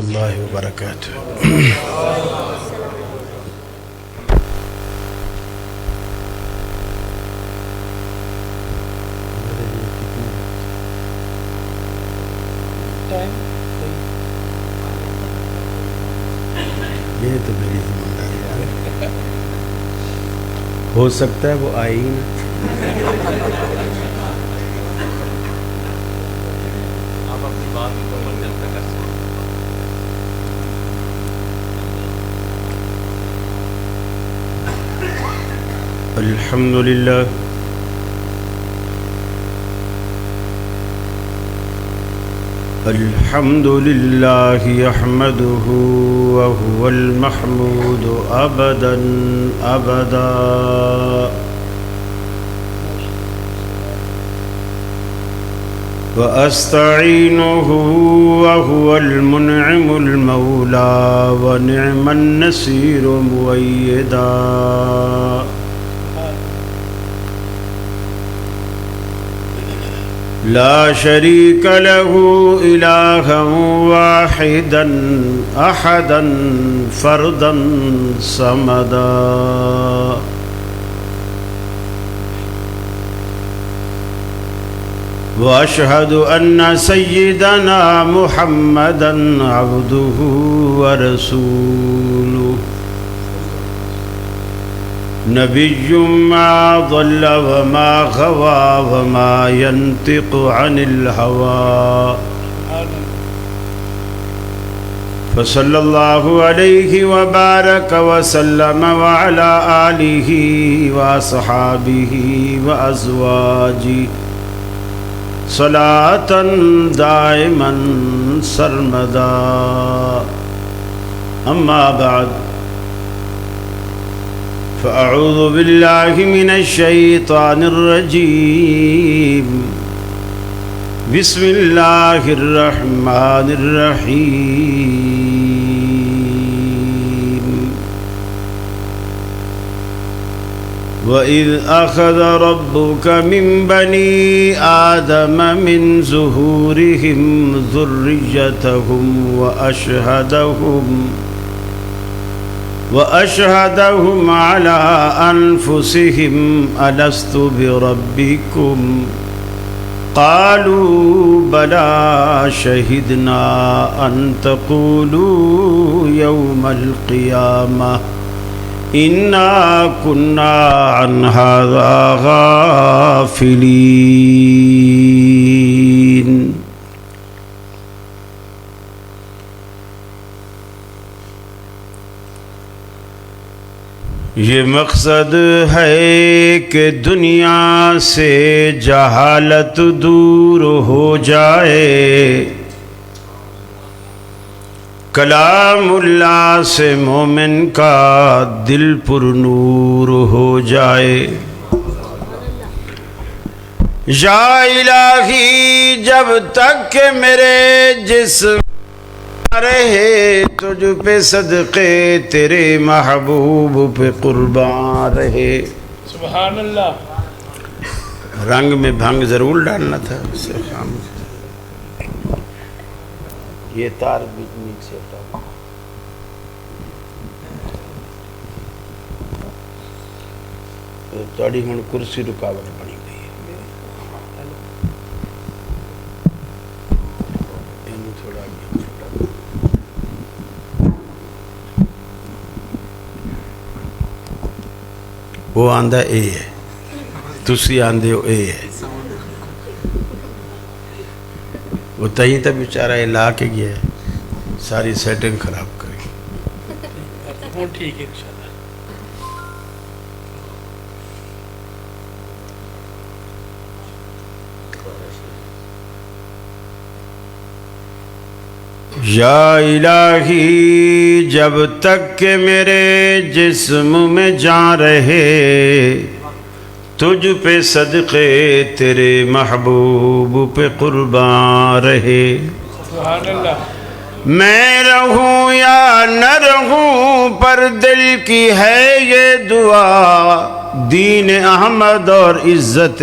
اللہ وبرکاتہ۔ یہ تو میری ذمہ داری ہے، ہو سکتا ہے وہ آئی ہی نہ۔ آپ اپنی بات مکمل جب تک کر سکتے الحمدللہ الحمدللہ احمدہ وهو المحمود ابدا ابدا، وأستعينه وهو المنعم المولى ونعم النصير مؤيدا، لا شريك له إلها واحدا أحدا فردا صمدا، وأشهد أن سيدنا محمدا عبده ورسوله، نبي ما ضل وما غوى وما ينطق عن الهوى، فصلى الله عليه وبارك وسلم وعلى آله وأصحابه وأزواجه صلاة دائما سرمدا، أما بعد فأعوذ بالله من الشيطان الرجيم، بسم الله الرحمن الرحيم، وإذ أخذ ربك من بني آدم من ظهورهم ذريتهم وأشهدهم على أنفسهم ألست بربكم قالوا بلى شهدنا أن تقولوا يوم القيامة إنا كنا عن هذا غافلين۔ یہ مقصد ہے کہ دنیا سے جہالت دور ہو جائے، کلام اللہ سے مومن کا دل پر نور ہو جائے۔ یا الہی جب تک کہ میرے جسم رہے تجھ پہ صدقے تیرے محبوب پہ قربان رہے۔ سبحان اللہ۔ رنگ میں بھنگ ضرور ڈالنا تھا اس سے خام، یہ تار بیچ سے ہٹا، تھوڑی ہن کرسی رکاوٹ بنی گئی ہے، اینو تھوڑا آگے چھوٹا، وہ آندہ اے ہے، تسی آندے ہو اے ہے، وہ تہیں تک بیچارہ لا کے گیا ہے، ساری سیٹنگ خراب کری۔ وہ ٹھیک ہے انشاءاللہ۔ یا الہی جب تک کہ میرے جسم میں جان رہے تجھ پہ صدقے تیرے محبوب پہ قربان رہے، سبحان اللہ۔ میں رہوں یا نہ رہوں پر دل کی ہے یہ دعا، دین احمد اور عزت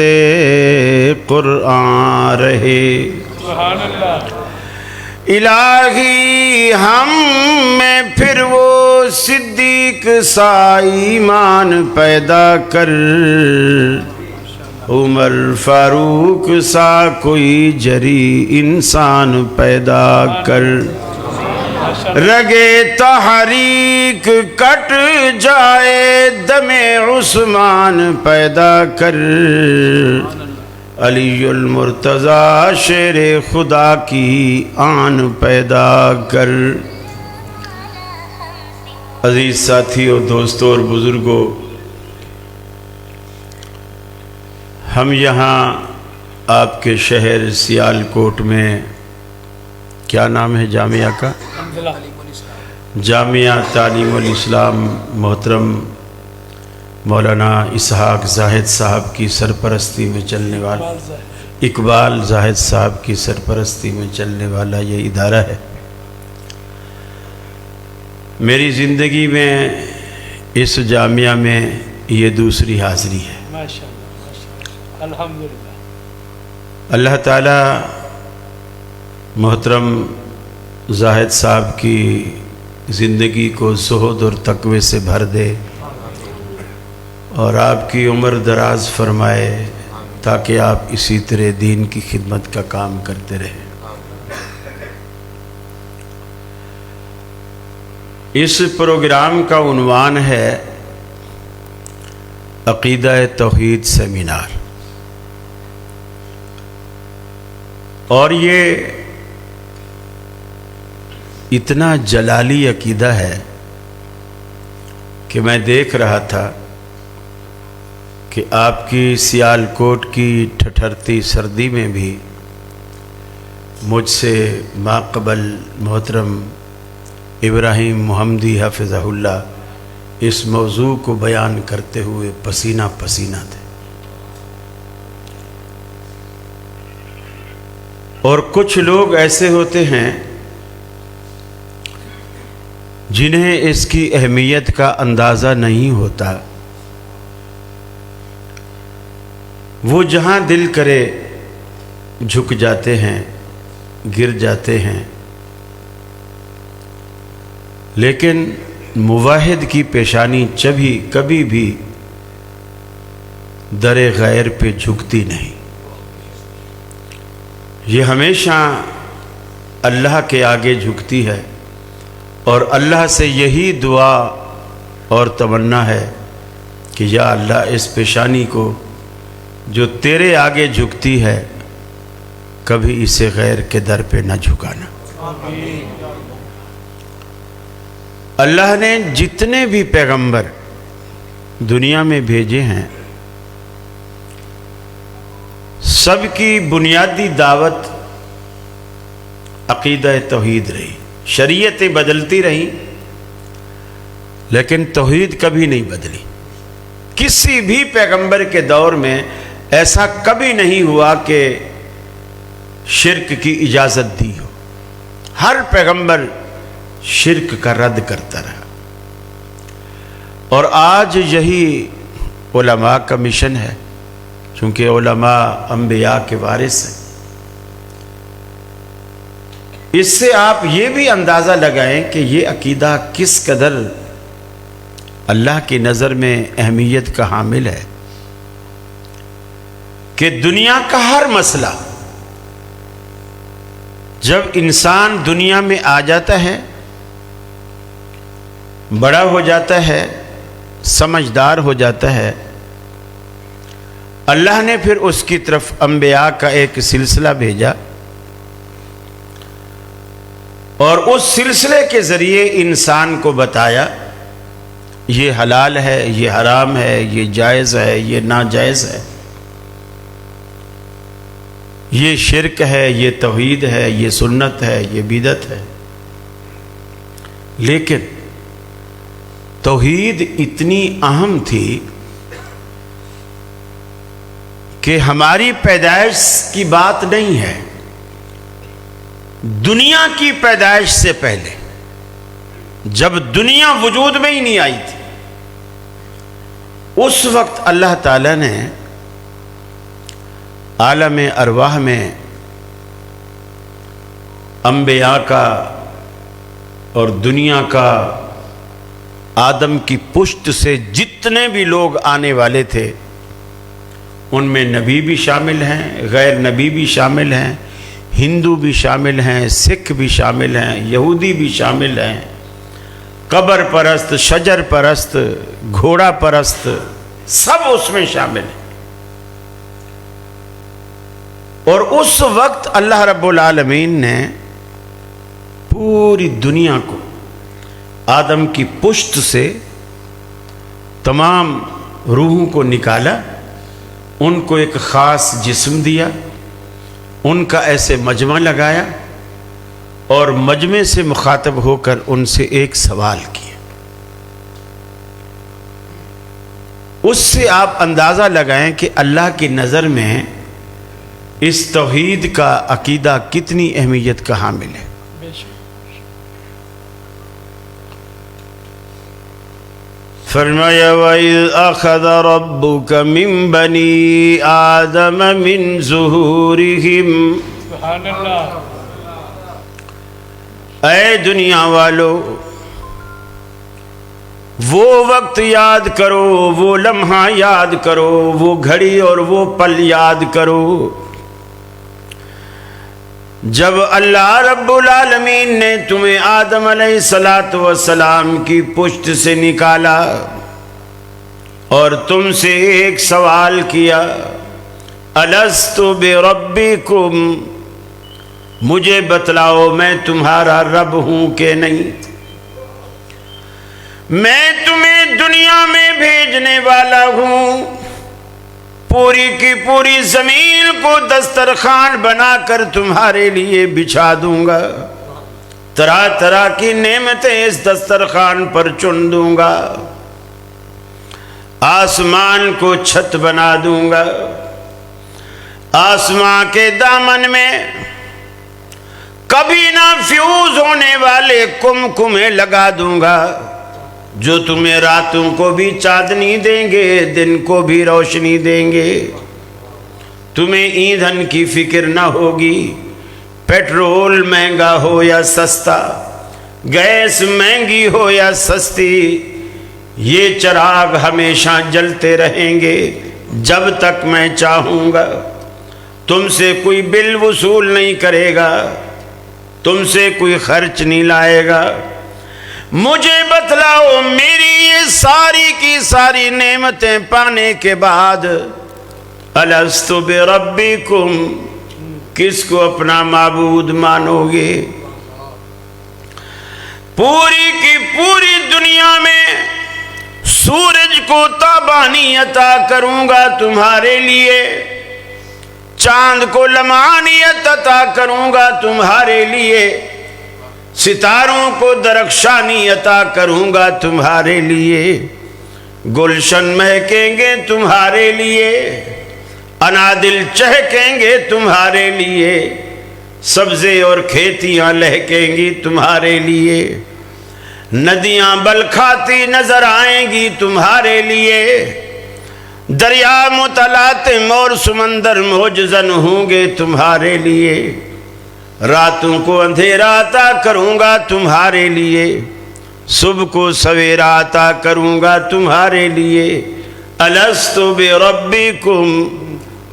قرآن رہے۔ سبحان اللہ۔ الہی ہم میں پھر وہ صدیق سا ایمان پیدا کر، عمر فاروق سا کوئی جری انسان پیدا کر، رگے تحریک کٹ جائے دم عثمان پیدا کر، علی المرتضی شیر خدا کی آن پیدا کر۔ عزیز ساتھیوں، دوستوں اور بزرگوں، ہم یہاں آپ کے شہر سیالکوٹ میں، کیا نام ہے جامعہ کا؟ جامعہ تعلیم الاسلام، محترم مولانا اسحاق زاہد صاحب کی سرپرستی میں چلنے والا، اقبال زاہد صاحب کی سرپرستی میں چلنے والا یہ ادارہ ہے۔ میری زندگی میں اس جامعہ میں یہ دوسری حاضری ہے۔ ماشاءاللہ، الحمدللہ۔ اللہ اللہ تعالیٰ محترم زاہد صاحب کی زندگی کو زہد اور تقوی سے بھر دے اور آپ کی عمر دراز فرمائے تاکہ آپ اسی طرح دین کی خدمت کا کام کرتے رہیں۔ اس پروگرام کا عنوان ہے عقیدہ توحید سیمینار، اور یہ اتنا جلالی عقیدہ ہے کہ میں دیکھ رہا تھا کہ آپ کی سیالکوٹ کی ٹھٹھرتی سردی میں بھی مجھ سے ماقبل محترم ابراہیم محمدی حافظہ اللہ اس موضوع کو بیان کرتے ہوئے پسینہ پسینہ تھے، اور کچھ لوگ ایسے ہوتے ہیں جنہیں اس کی اہمیت کا اندازہ نہیں ہوتا، وہ جہاں دل کرے جھک جاتے ہیں، گر جاتے ہیں، لیکن موحد کی پیشانی کبھی بھی در غیر پہ جھکتی نہیں، یہ ہمیشہ اللہ کے آگے جھکتی ہے، اور اللہ سے یہی دعا اور تمنا ہے کہ یا اللہ اس پیشانی کو جو تیرے آگے جھکتی ہے کبھی اسے غیر کے در پہ نہ جھکانا۔ اللہ نے جتنے بھی پیغمبر دنیا میں بھیجے ہیں سب کی بنیادی دعوت عقیدہ توحید رہی، شریعتیں بدلتی رہیں لیکن توحید کبھی نہیں بدلی۔ کسی بھی پیغمبر کے دور میں ایسا کبھی نہیں ہوا کہ شرک کی اجازت دی ہو، ہر پیغمبر شرک کا رد کرتا رہا، اور آج یہی علماء کا مشن ہے، چونکہ علماء انبیاء کے وارث ہیں۔ اس سے آپ یہ بھی اندازہ لگائیں کہ یہ عقیدہ کس قدر اللہ کی نظر میں اہمیت کا حامل ہے کہ دنیا کا ہر مسئلہ جب انسان دنیا میں آ جاتا ہے، بڑا ہو جاتا ہے، سمجھدار ہو جاتا ہے، اللہ نے پھر اس کی طرف انبیاء کا ایک سلسلہ بھیجا، اور اس سلسلے کے ذریعے انسان کو بتایا یہ حلال ہے، یہ حرام ہے، یہ جائز ہے، یہ ناجائز ہے، یہ شرک ہے، یہ توحید ہے، یہ سنت ہے، یہ بدعت ہے۔ لیکن توحید اتنی اہم تھی کہ ہماری پیدائش کی بات نہیں ہے، دنیا کی پیدائش سے پہلے جب دنیا وجود میں ہی نہیں آئی تھی، اس وقت اللہ تعالیٰ نے عالم ارواح میں انبیاء کا اور دنیا کا آدم کی پشت سے جتنے بھی لوگ آنے والے تھے ان میں نبی بھی شامل ہیں، غیر نبی بھی شامل ہیں، ہندو بھی شامل ہیں، سکھ بھی شامل ہیں، یہودی بھی شامل ہیں، قبر پرست، شجر پرست، گھوڑا پرست، سب اس میں شامل ہیں۔ اور اس وقت اللہ رب العالمین نے پوری دنیا کو آدم کی پشت سے تمام روحوں کو نکالا، ان کو ایک خاص جسم دیا، ان کا ایسے مجمع لگایا اور مجمع سے مخاطب ہو کر ان سے ایک سوال کیا۔ اس سے آپ اندازہ لگائیں کہ اللہ کی نظر میں اس توحید کا عقیدہ کتنی اہمیت کا حامل ہے۔ فرمایا وَإِذْ أَخَذَ رَبُّكَ مِن بَنِي آدَمَ مِن ظُهُورِهِمْ، سبحان اللہ، اے دنیا والو وہ وقت یاد کرو، وہ لمحہ یاد کرو، وہ گھڑی اور وہ پل یاد کرو جب اللہ رب العالمین نے تمہیں آدم علیہ السلام کی پشت سے نکالا اور تم سے ایک سوال کیا، الست بربکم، مجھے بتلاؤ میں تمہارا رب ہوں کہ نہیں؟ میں تمہیں دنیا میں بھیجنے والا ہوں، پوری کی پوری زمین کو دسترخوان بنا کر تمہارے لیے بچھا دوں گا، طرح طرح کی نعمتیں اس دسترخوان پر چن دوں گا، آسمان کو چھت بنا دوں گا، آسمان کے دامن میں کبھی نہ فیوز ہونے والے کمکمے لگا دوں گا جو تمہیں راتوں کو بھی چاندنی دیں گے، دن کو بھی روشنی دیں گے، تمہیں ایندھن کی فکر نہ ہوگی، پیٹرول مہنگا ہو یا سستا، گیس مہنگی ہو یا سستی، یہ چراغ ہمیشہ جلتے رہیں گے جب تک میں چاہوں گا، تم سے کوئی بل وصول نہیں کرے گا، تم سے کوئی خرچ نہیں لائے گا، مجھے بتلاؤ میری یہ ساری کی ساری نعمتیں پانے کے بعد الست بربکم، کس کو اپنا معبود مانو گے؟ پوری کی پوری دنیا میں سورج کو تابانی عطا کروں گا تمہارے لیے، چاند کو لمعانیت عطا کروں گا تمہارے لیے، ستاروں کو درخشانی عطا کروں گا تمہارے لیے، گلشن مہکیں گے تمہارے لیے، انادل چہکیں گے تمہارے لیے، سبزے اور کھیتیاں لہکیں گی تمہارے لیے، ندیاں بلکھاتی نظر آئیں گی تمہارے لیے، دریا متلاطم اور سمندر موجزن ہوں گے تمہارے لیے، راتوں کو اندھیرا عطا کروں گا تمہارے لیے، صبح کو سویرا عطا کروں گا تمہارے لیے، الست بربکم،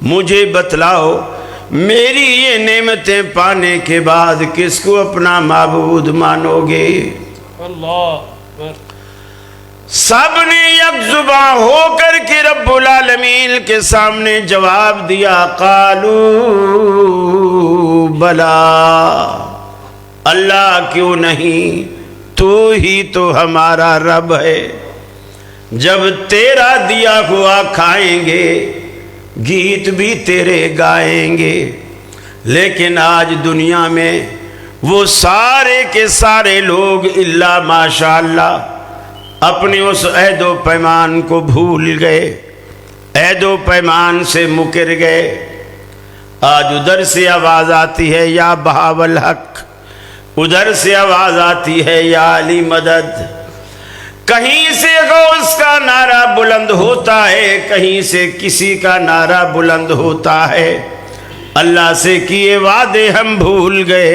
مجھے بتلاؤ میری یہ نعمتیں پانے کے بعد کس کو اپنا معبود مانو گے؟ اللہ، سب نے یک زباں ہو کر کے رب العالمین کے سامنے جواب دیا، قالوا بلا، اللہ کیوں نہیں، تو ہی تو ہمارا رب ہے، جب تیرا دیا ہوا کھائیں گے گیت بھی تیرے گائیں گے، لیکن آج دنیا میں وہ سارے کے سارے لوگ الا ماشاءاللہ اپنے اس عہد و پیمان کو بھول گئے، عہد و پیمان سے مکر گئے۔ آج ادھر سے آواز آتی ہے یا بہاو الحق، ادھر سے آواز آتی ہے یا علی مدد، کہیں سے غوث کا نعرہ بلند ہوتا ہے، کہیں سے کسی کا نعرہ بلند ہوتا ہے، اللہ سے کیے وعدے ہم بھول گئے،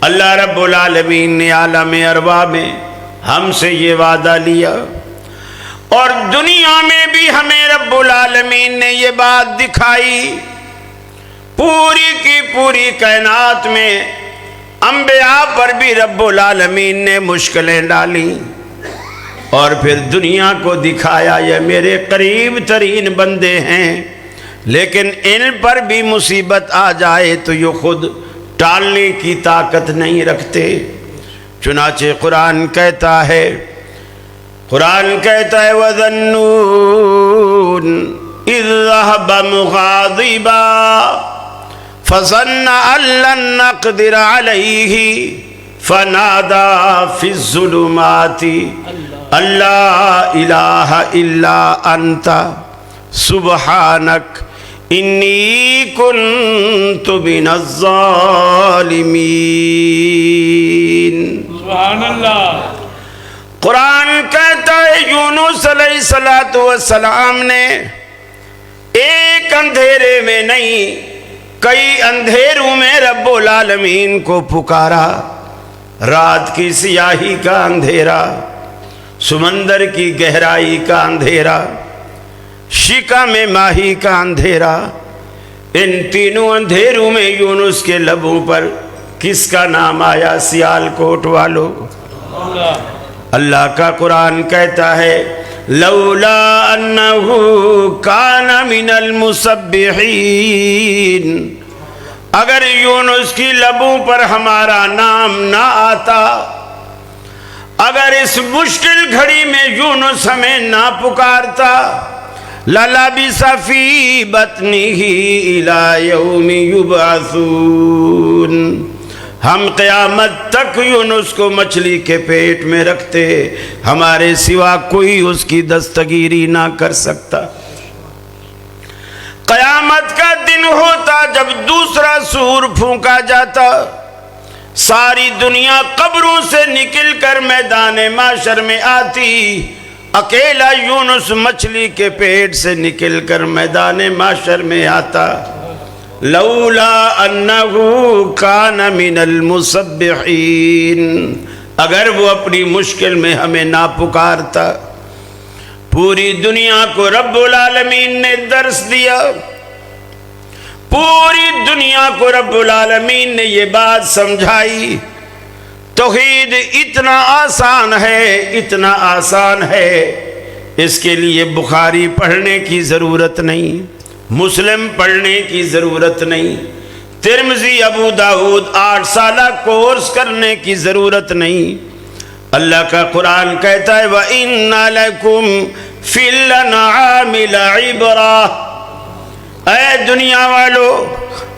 اللہ رب العالمین نے عالم ارواح میں ہم سے یہ وعدہ لیا، اور دنیا میں بھی ہمیں رب العالمین نے یہ بات دکھائی۔ پوری کی پوری کائنات میں انبیاء پر بھی رب العالمین نے مشکلیں ڈالیں، اور پھر دنیا کو دکھایا یہ میرے قریب ترین بندے ہیں، لیکن ان پر بھی مصیبت آ جائے تو یہ خود ٹالنے کی طاقت نہیں رکھتے۔ چنانچہ قرآن کہتا ہے وَظَنُّونَ إِذْ ذَهَبَ مُغَاضِبًا فَظَنَّ أَن لَّن نَّقْدِرَ عَلَيْهِ فَنَادَىٰ فِي الظُّلُمَاتِ أَن لَّا إِلَٰهَ إِلَّا أَنتَ سُبْحَانَكَ إِنِّي كُنتُ مِنَ الظَّالِمِينَ۔ سبحان اللہ۔ قرآن کہتا ہے یونس علیہ السلام نے ایک اندھیرے میں نہیں کئی اندھیروں میں رب العالمین کو پکارا۔ رات کی سیاہی کا اندھیرا، سمندر کی گہرائی کا اندھیرا، شکا میں ماہی کا اندھیرا، ان تینوں اندھیروں میں یونس کے لبوں پر کس کا نام آیا؟ سیال کوٹ والو۔ اللہ کا قرآن کہتا ہے لولا انہو کان من المسبحین، اگر یونس کی لبوں پر ہمارا نام نہ آتا، اگر اس مشکل گھڑی میں یونس ہمیں نہ پکارتا، لَلَبِثَ فِي بَطْنِهِ إِلَى يَوْمِ يُبْعَثُونَ، ہم قیامت تک یونس کو مچھلی کے پیٹ میں رکھتے، ہمارے سوا کوئی اس کی دستگیری نہ کر سکتا۔ قیامت کا دن ہوتا جب دوسرا سور پھونکا جاتا، ساری دنیا قبروں سے نکل کر میدان محشر میں آتی، اکیلا یونس مچھلی کے پیٹ سے نکل کر میدان محشر میں آتا۔ لولا انہو کان من المسبحین، اگر وہ اپنی مشکل میں ہمیں نہ پکارتا۔ پوری دنیا کو رب العالمین نے درس دیا، پوری دنیا کو رب العالمین نے یہ بات سمجھائی، توحید اتنا آسان ہے، اتنا آسان ہے، اس کے لیے بخاری پڑھنے کی ضرورت نہیں، مسلم پڑھنے کی ضرورت نہیں، ترمذی ابو داؤد 8 سالہ کورس کرنے کی ضرورت نہیں۔ اللہ کا قرآن کہتا ہے وَإِنَّ لَكُمْ فِي الْأَنْعَامِ لَعِبْرَةً، اے دنیا والو،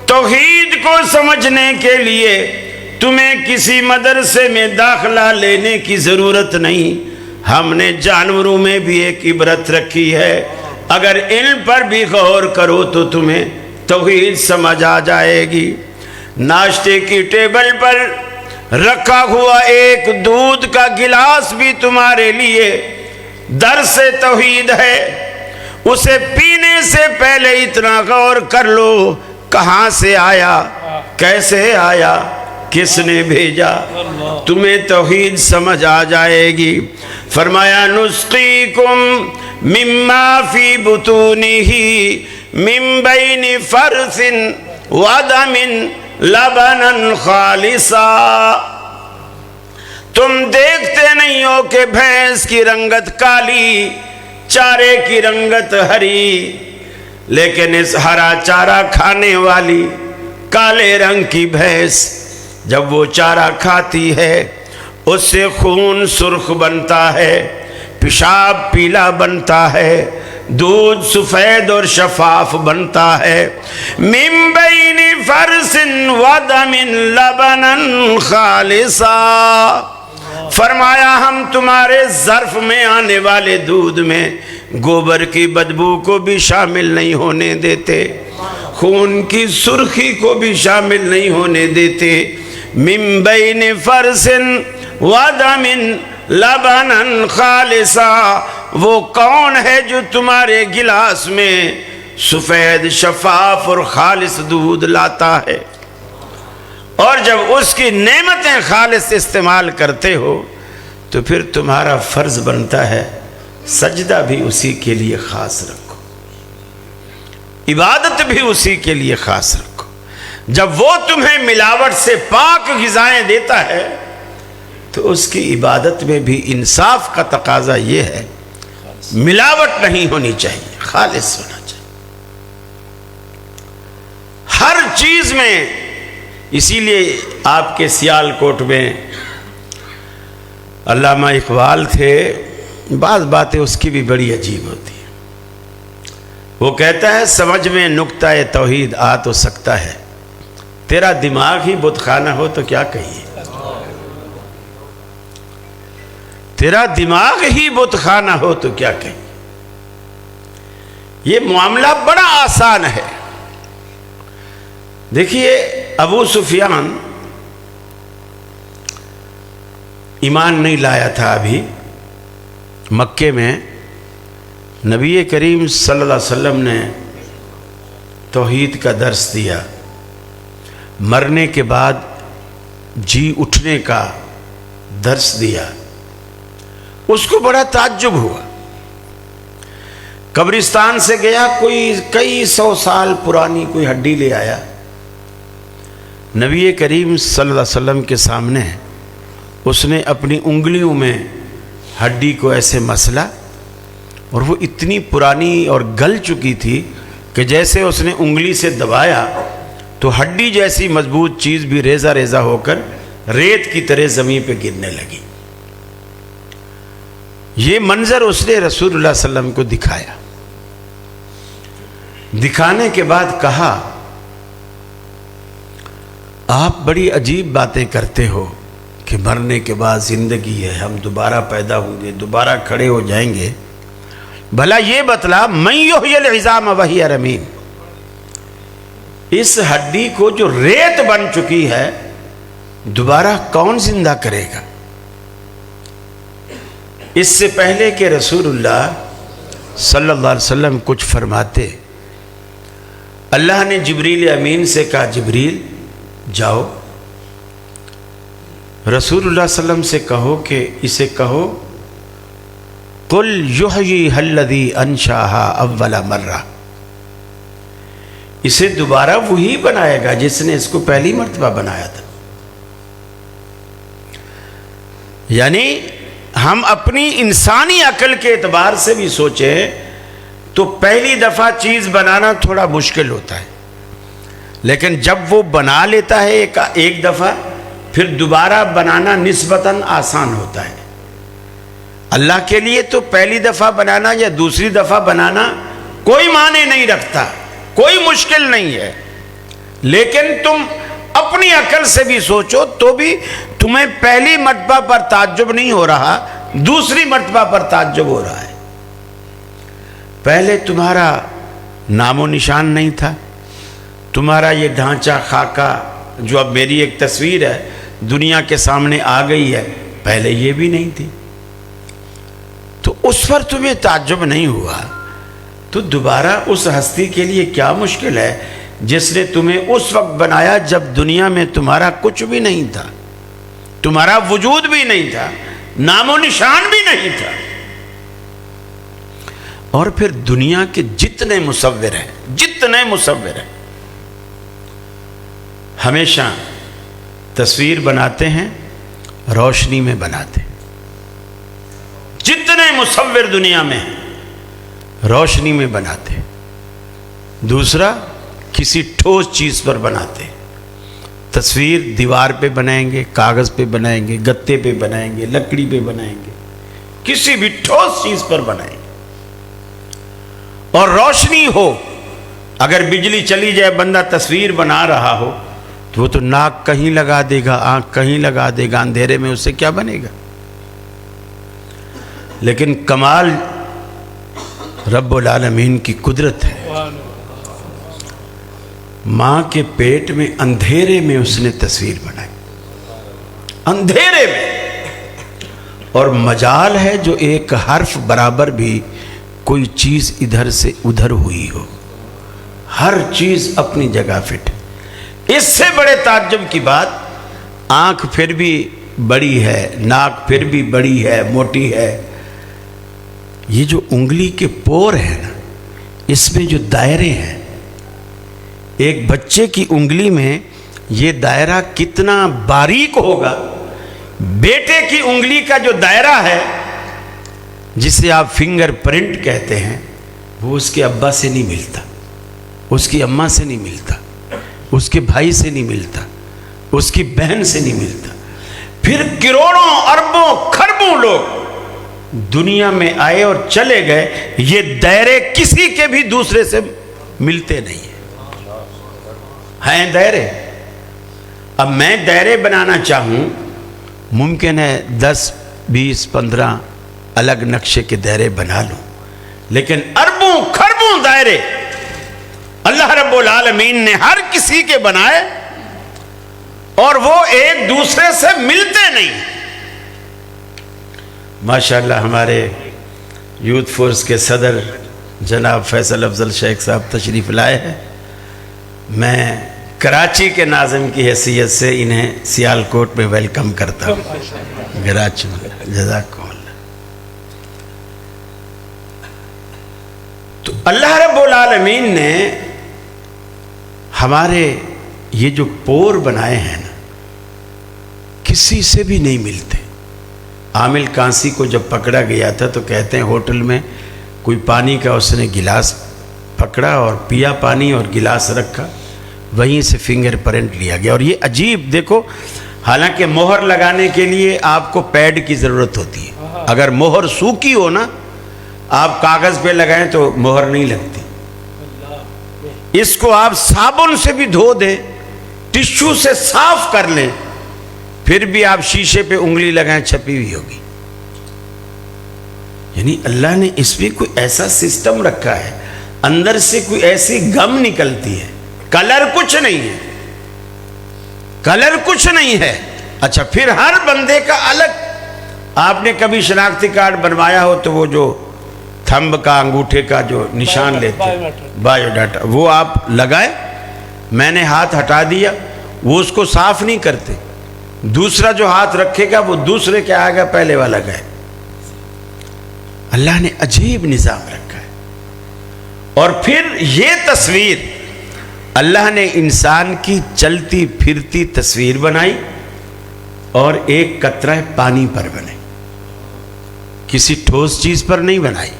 توحید کو سمجھنے کے لیے تمہیں کسی مدرسے میں داخلہ لینے کی ضرورت نہیں، ہم نے جانوروں میں بھی ایک عبرت رکھی ہے، اگر ان پر بھی غور کرو تو تمہیں توحید سمجھ آ جائے گی۔ ناشتے کی ٹیبل پر رکھا ہوا ایک دودھ کا گلاس بھی تمہارے لیے درس توحید ہے، اسے پینے سے پہلے اتنا غور کر لو کہاں سے آیا، کیسے آیا، کس نے بھیجا، تمہیں توحید سمجھ آ جائے گی۔ فرمایا نسقیکم مما فی بطونہ من بین فرث ودم لبنا خالصا، تم دیکھتے نہیں ہو کہ بھینس کی رنگت کالی، چارے کی رنگت ہری، لیکن اس ہرا چارہ کھانے والی کالے رنگ کی بھینس جب وہ چارہ کھاتی ہے اس سے خون سرخ بنتا ہے، پیشاب پیلا بنتا ہے، دودھ سفید اور شفاف بنتا ہے۔ من بین فرث ودم لبنا خالصا، فرمایا ہم تمہارے ظرف میں آنے والے دودھ میں گوبر کی بدبو کو بھی شامل نہیں ہونے دیتے، خون کی سرخی کو بھی شامل نہیں ہونے دیتے۔ من بین فرث ودم لبنا خالصا، وہ کون ہے جو تمہارے گلاس میں سفید شفاف اور خالص دودھ لاتا ہے؟ اور جب اس کی نعمتیں خالص استعمال کرتے ہو تو پھر تمہارا فرض بنتا ہے سجدہ بھی اسی کے لیے خاص رکھو، عبادت بھی اسی کے لیے خاص رکھو۔ جب وہ تمہیں ملاوٹ سے پاک غذائیں دیتا ہے تو اس کی عبادت میں بھی انصاف کا تقاضا یہ ہے، ملاوٹ نہیں ہونی چاہیے، خالص ہونا چاہیے ہر چیز میں۔ اسی لیے آپ کے سیال کوٹ میں علامہ اقبال تھے، بعض باتیں اس کی بھی بڑی عجیب ہوتی ہیں۔ وہ کہتا ہے سمجھ میں نکتہ توحید آ تو سکتا ہے، تیرا دماغ ہی بت خانہ ہو تو کیا کہیے، تیرا دماغ ہی بت خانہ ہو تو کیا کہیے۔ یہ معاملہ بڑا آسان ہے۔ دیکھیے ابو سفیان ایمان نہیں لایا تھا ابھی، مکے میں نبی کریم صلی اللہ علیہ وسلم نے توحید کا درس دیا، مرنے کے بعد جی اٹھنے کا درس دیا، اس کو بڑا تعجب ہوا۔ قبرستان سے گیا، کوئی کئی سو سال پرانی کوئی ہڈی لے آیا، نبی کریم صلی اللہ علیہ وسلم کے سامنے اس نے اپنی انگلیوں میں ہڈی کو ایسے مسلا، اور وہ اتنی پرانی اور گل چکی تھی کہ جیسے اس نے انگلی سے دبایا تو ہڈی جیسی مضبوط چیز بھی ریزہ ریزہ ہو کر ریت کی طرح زمین پہ گرنے لگی۔ یہ منظر اس نے رسول اللہ صلی اللہ علیہ وسلم کو دکھایا۔ دکھانے کے بعد کہا آپ بڑی عجیب باتیں کرتے ہو کہ مرنے کے بعد زندگی ہے، ہم دوبارہ پیدا ہوں گے، دوبارہ کھڑے ہو جائیں گے، بھلا یہ بتلا من یحیی العظام وہی رمیم، اس ہڈی کو جو ریت بن چکی ہے دوبارہ کون زندہ کرے گا؟ اس سے پہلے کہ رسول اللہ صلی اللہ علیہ وسلم کچھ فرماتے، اللہ نے جبریل امین سے کہا جبریل جاؤ رسول اللہ صلی اللہ علیہ وسلم سے کہو کہ اسے کہو قل یحییھا الذی انشأھا اول مرہ، اسے دوبارہ وہی بنائے گا جس نے اس کو پہلی مرتبہ بنایا تھا۔ یعنی ہم اپنی انسانی عقل کے اعتبار سے بھی سوچیں تو پہلی دفعہ چیز بنانا تھوڑا مشکل ہوتا ہے، لیکن جب وہ بنا لیتا ہے ایک دفعہ پھر دوبارہ بنانا نسبتاً آسان ہوتا ہے۔ اللہ کے لیے تو پہلی دفعہ بنانا یا دوسری دفعہ بنانا کوئی معنی نہیں رکھتا، کوئی مشکل نہیں ہے، لیکن تم اپنی عقل سے بھی سوچو تو بھی تمہیں پہلی مرتبہ پر تعجب نہیں ہو رہا، دوسری مرتبہ پر تعجب ہو رہا ہے۔ پہلے تمہارا نام و نشان نہیں تھا، تمہارا یہ ڈھانچہ خاکہ جو اب میری ایک تصویر ہے دنیا کے سامنے آ گئی ہے، پہلے یہ بھی نہیں تھی، تو اس پر تمہیں تعجب نہیں ہوا، تو دوبارہ اس ہستی کے لیے کیا مشکل ہے جس نے تمہیں اس وقت بنایا جب دنیا میں تمہارا کچھ بھی نہیں تھا، تمہارا وجود بھی نہیں تھا، نام و نشان بھی نہیں تھا۔ اور پھر دنیا کے جتنے مصور ہیں ہمیشہ تصویر بناتے ہیں، روشنی میں بناتے ہیں، جتنے مصور دنیا میں ہیں روشنی میں بناتے ہیں، دوسرا کسی ٹھوس چیز پر بناتے ہیں، تصویر دیوار پہ بنائیں گے، کاغذ پہ بنائیں گے، گتے پہ بنائیں گے، لکڑی پہ بنائیں گے، کسی بھی ٹھوس چیز پر بنائیں گے۔ اور روشنی ہو، اگر بجلی چلی جائے بندہ تصویر بنا رہا ہو تو وہ تو ناک کہیں لگا دے گا، آنکھ کہیں لگا دے گا، اندھیرے میں اسے کیا بنے گا؟ لیکن کمال رب العالمین کی قدرت ہے، ماں کے پیٹ میں اندھیرے میں اس نے تصویر بنائی، اندھیرے میں، اور مجال ہے جو ایک حرف برابر بھی کوئی چیز ادھر سے ادھر ہوئی ہو، ہر چیز اپنی جگہ فٹ۔ اس سے بڑے تعجب کی بات، آنکھ پھر بھی بڑی ہے، ناک پھر بھی بڑی ہے، موٹی ہے، یہ جو انگلی کے پور ہیں نا، اس میں جو دائرے ہیں، ایک بچے کی انگلی میں یہ دائرہ کتنا باریک ہوگا، بیٹے کی انگلی کا جو دائرہ ہے جسے آپ فنگر پرنٹ کہتے ہیں، وہ اس کے ابا سے نہیں ملتا، اس کی اماں سے نہیں ملتا، اس کے بھائی سے نہیں ملتا، اس کی بہن سے نہیں ملتا۔ پھر کروڑوں اربوں خربوں لوگ دنیا میں آئے اور چلے گئے، یہ دائرے کسی کے بھی دوسرے سے ملتے نہیں ہیں دائرے۔ اب میں دائرے بنانا چاہوں، ممکن ہے 10 20 15 الگ نقشے کے دائرے بنا لوں، لیکن اربوں خربوں دائرے اللہ رب العالمین نے ہر کسی کے بنائے، اور وہ ایک دوسرے سے ملتے نہیں۔ ماشاءاللہ ہمارے یوتھ فورس کے صدر جناب فیصل افضل شیخ صاحب تشریف لائے ہیں۔ میں کراچی کے ناظم کی حیثیت سے انہیں سیالکوٹ میں ویلکم کرتا ہوں، کراچی میں۔ جزاکم اللہ۔ تو اللہ رب العالمین نے ہمارے یہ جو پور بنائے ہیں نا، کسی سے بھی نہیں ملتے۔ عامل کانسی کو جب پکڑا گیا تھا تو کہتے ہیں ہوٹل میں کوئی پانی کا اس نے گلاس پکڑا اور پیا پانی اور گلاس رکھا، وہیں سے فنگر پرنٹ لیا گیا۔ اور یہ عجیب دیکھو، حالانکہ مہر لگانے کے لیے آپ کو پیڈ کی ضرورت ہوتی ہے، اگر مہر سوکھی ہو نا، آپ کاغذ پہ لگائیں تو مہر نہیں لگتی۔ اس کو آپ صابن سے بھی دھو دیں، ٹشو سے صاف کر لیں، پھر بھی آپ شیشے پہ انگلی لگائیں چھپی ہوئی ہوگی۔ یعنی اللہ نے اس میں کوئی ایسا سسٹم رکھا ہے، اندر سے کوئی ایسی گم نکلتی ہے، کلر کچھ نہیں ہے، کلر کچھ نہیں ہے۔ اچھا، پھر ہر بندے کا الگ، آپ نے کبھی شناختی کارڈ بنوایا ہو تو وہ جو تھمب کا انگوٹھے کا جو نشان لیتے ہیں، بایو ڈاٹا، وہ آپ لگائے، میں نے ہاتھ ہٹا دیا، وہ اس کو صاف نہیں کرتے، دوسرا جو ہاتھ رکھے گا وہ دوسرے کے آئے گا، پہلے والا گئے۔ اللہ نے عجیب نظام رکھا ہے۔ اور پھر یہ تصویر اللہ نے انسان کی چلتی پھرتی تصویر بنائی، اور ایک قطرہ پانی پر بنائی، کسی ٹھوس چیز پر نہیں بنائی،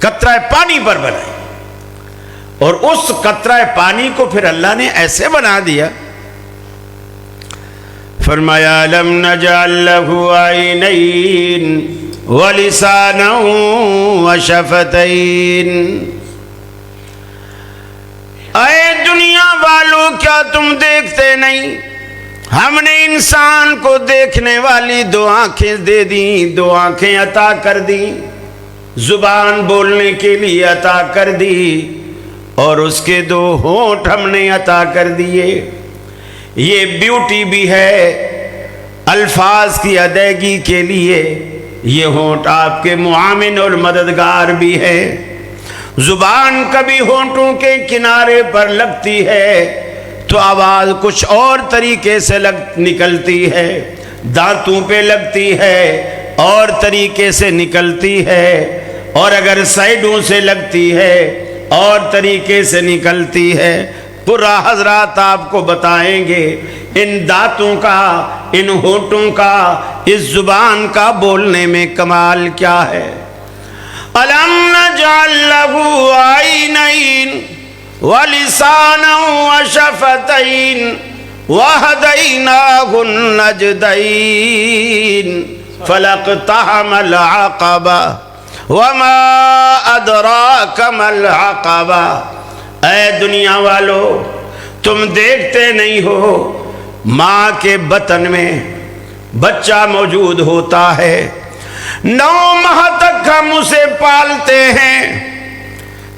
قطرہ پانی پر بنائی۔ اور اس قطرہ پانی کو پھر اللہ نے ایسے بنا دیا، فرمایا لم نجعل له عینین ولسانا وشفتین۔ اے دنیا والوں، کیا تم دیکھتے نہیں؟ ہم نے انسان کو دیکھنے والی 2 آنکھیں دے دیں، 2 آنکھیں عطا کر دیں، زبان بولنے کے لیے عطا کر دی، اور اس کے 2 ہونٹ ہم نے عطا کر دیے۔ یہ بیوٹی بھی ہے الفاظ کی ادائیگی کے لیے، یہ ہونٹ آپ کے معاون اور مددگار بھی ہے۔ زبان کبھی ہونٹوں کے کنارے پر لگتی ہے تو آواز کچھ اور طریقے سے نکلتی ہے، دانتوں پہ لگتی ہے اور طریقے سے نکلتی ہے، اور اگر سائیڈوں سے لگتی ہے اور طریقے سے نکلتی ہے۔ پورا حضرات آپ کو بتائیں گے ان دانتوں کا، ان ہونٹوں کا، اس زبان کا بولنے میں کمال کیا ہے۔ أَلَمْ نَجْعَلْ لَهُ عَيْنَيْنِ وَلِسَانًا وَشَفَتَيْنِ وَهَدَيْنَاهُ النَّجْدَيْنِ فَلَاقْتَحَمَ الْعَقَبَةَ وَمَا أَدْرَاكَ مَا الْعَقَبَةُ۔ اے دنیا والو، تم دیکھتے نہیں ہو، ماں کے بطن میں بچہ موجود ہوتا ہے، 9 ماہ تک ہم اسے پالتے ہیں،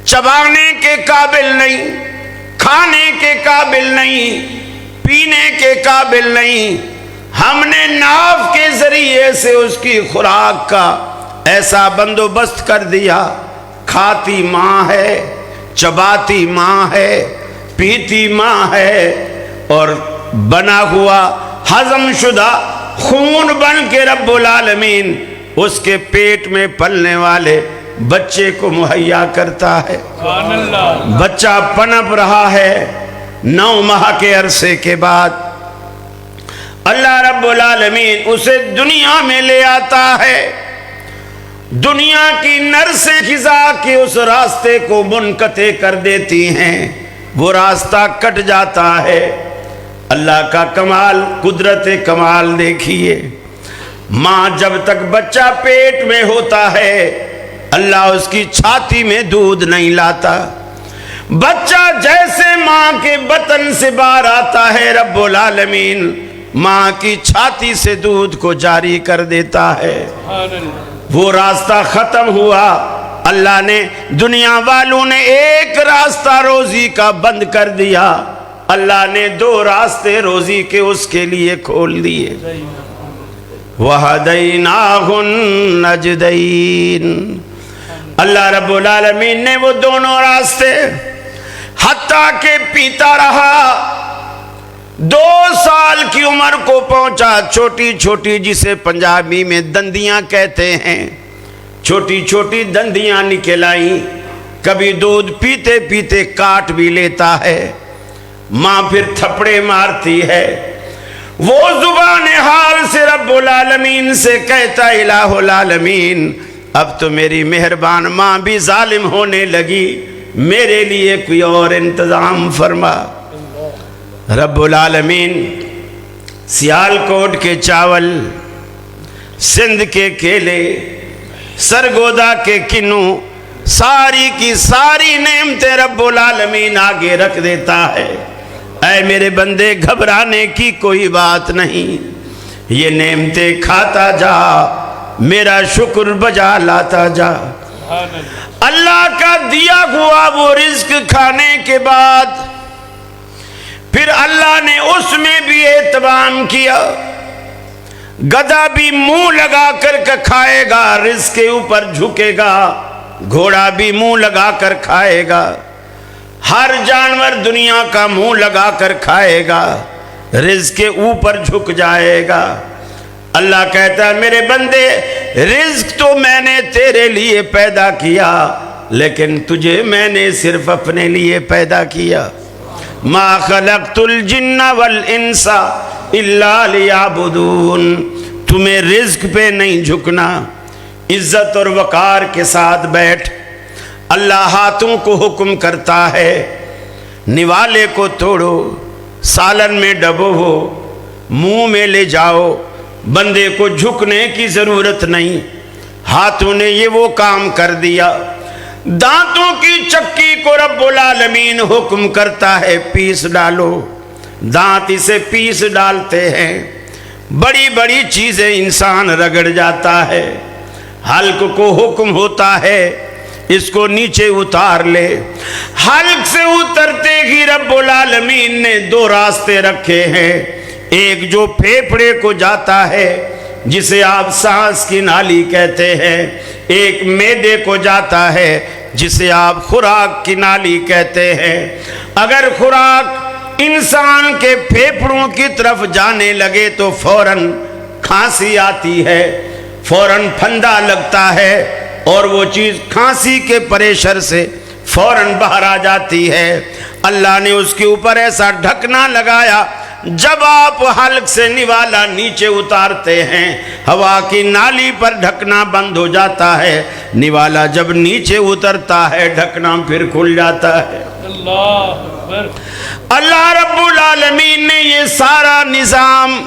چبانے کے قابل نہیں، کھانے کے قابل نہیں، پینے کے قابل نہیں، ہم نے ناف کے ذریعے سے اس کی خوراک کا ایسا بندوبست کر دیا، کھاتی ماں ہے، چباتی ماں ہے، پیتی ماں ہے، اور بنا ہوا ہضم شدہ خون بن کے رب العالمین اس کے پیٹ میں پلنے والے بچے کو مہیا کرتا ہے۔ سبحان اللہ۔ بچہ پنپ رہا ہے، 9 ماہ کے عرصے کے بعد اللہ رب العالمین اسے دنیا میں لے آتا ہے۔ دنیا کی نرسیں خزا کے اس راستے کو منقطع کر دیتی ہیں، وہ راستہ کٹ جاتا ہے۔ اللہ کا کمال، قدرت کمال دیکھیے، ماں جب تک بچہ پیٹ میں ہوتا ہے اللہ اس کی چھاتی میں دودھ نہیں لاتا۔ بچہ جیسے ماں کے بطن سے باہر آتا ہے رب العالمین ماں کی چھاتی سے دودھ کو جاری کر دیتا ہے۔ سبحان اللہ۔ وہ راستہ ختم ہوا، اللہ نے دنیا والوں نے ایک راستہ روزی کا بند کر دیا، اللہ نے 2 راستے روزی کے اس کے لیے کھول دیے۔ وَهَدَيْنَاهُ النَّجْدَيْنِ، اللہ رب العالمین نے وہ دونوں راستے حتیٰ کہ پیتا رہا، 2 سال کی عمر کو پہنچا، چھوٹی چھوٹی جسے پنجابی میں دندیاں کہتے ہیں، چھوٹی چھوٹی دندیاں نکل آئیں، کبھی دودھ پیتے پیتے کاٹ بھی لیتا ہے، ماں پھر تھپڑے مارتی ہے، وہ زبان حال سے رب العالمین سے کہتا الہ العالمین اب تو میری مہربان ماں بھی ظالم ہونے لگی، میرے لیے کوئی اور انتظام فرما۔ رب العالمین سیالکوٹ کے چاول، سندھ کے کیلے، سرگودا کے کنو، ساری کی ساری نعمتیں رب العالمین آگے رکھ دیتا ہے۔ اے میرے بندے گھبرانے کی کوئی بات نہیں، یہ نعمتیں کھاتا جا، میرا شکر بجا لاتا جا۔ اللہ کا دیا ہوا وہ رزق کھانے کے بعد پھر اللہ نے اس میں بھی اہتمام کیا۔ گدھا بھی منہ لگا کر کھائے گا، رزق کے اوپر جھکے گا، گھوڑا بھی منہ لگا کر کھائے گا، ہر جانور دنیا کا منہ لگا کر کھائے گا، رزق کے اوپر جھک جائے گا۔ اللہ کہتا ہے میرے بندے رزق تو میں نے تیرے لیے پیدا کیا، لیکن تجھے میں نے صرف اپنے لیے پیدا کیا۔ ما خلقت الجن والانس الا لیعبدون، تمہیں رزق پہ نہیں جھکنا، عزت اور وقار کے ساتھ بیٹھ۔ اللہ ہاتھوں کو حکم کرتا ہے نوالے کو توڑو، سالن میں ڈبو ہو، منہ میں لے جاؤ، بندے کو جھکنے کی ضرورت نہیں۔ ہاتھوں نے یہ وہ کام کر دیا۔ دانتوں کی چکی کو رب العالمین حکم کرتا ہے پیس ڈالو، دانت اسے پیس ڈالتے ہیں، بڑی بڑی چیزیں انسان رگڑ جاتا ہے۔ حلق کو حکم ہوتا ہے اس کو نیچے اتار لے، حلق سے اترتے ہی رب العالمین نے 2 راستے رکھے ہیں، ایک جو پھیپھڑے کو جاتا ہے جسے آپ سانس کی نالی کہتے ہیں، ایک معدے کو جاتا ہے جسے آپ خوراک کی نالی کہتے ہیں۔ اگر خوراک انسان کے پھیپھڑوں کی طرف جانے لگے تو فوراً کھانسی آتی ہے، فوراً پھندا لگتا ہے، اور وہ چیز کھانسی کے پریشر سے فوراً باہر آ جاتی ہے۔ اللہ نے اس کے اوپر ایسا ڈھکنا لگایا، جب آپ حلق سے نوالا نیچے اتارتے ہیں ہوا کی نالی پر ڈھکنا بند ہو جاتا ہے، نوالا جب نیچے اترتا ہے ڈھکنا پھر کھل جاتا ہے۔ اللہ رب العالمین نے یہ سارا نظام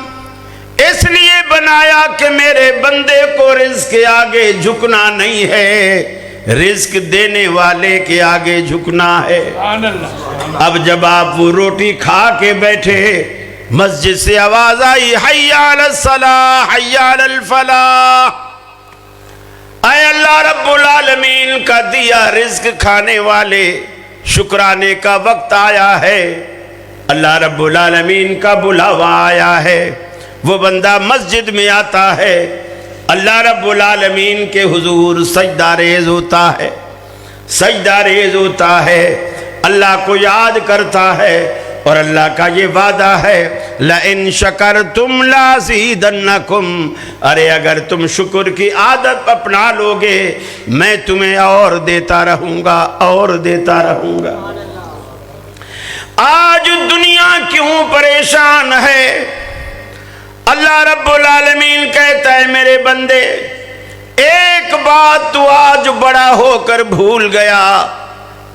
اس لیے بنایا کہ میرے بندے کو رزق کے آگے جھکنا نہیں ہے، رزق دینے والے کے آگے جھکنا ہے۔ اب جب آپ وہ روٹی کھا کے بیٹھے، مسجد سے آواز آئی حی علی الصلاح حی علی الفلاح، اے اللہ رب العالمین کا دیا رزق کھانے والے، شکرانے کا وقت آیا ہے، اللہ رب العالمین کا بلاوا آیا ہے۔ وہ بندہ مسجد میں آتا ہے، اللہ رب العالمین کے حضور سجدہ ریز ہوتا ہے، سجدہ ریز ہوتا ہے، اللہ کو یاد کرتا ہے، اور اللہ کا یہ وعدہ ہے لَإِن شَكَرْتُمْ لَأَزِيدَنَّكُمْ، ارے اگر تم شکر کی عادت اپنا لوگے میں تمہیں اور دیتا رہوں گا، اور دیتا رہوں گا۔ آج دنیا کیوں پریشان ہے؟ اللہ رب العالمین کہتا ہے میرے بندے ایک بات تو آج بڑا ہو کر بھول گیا،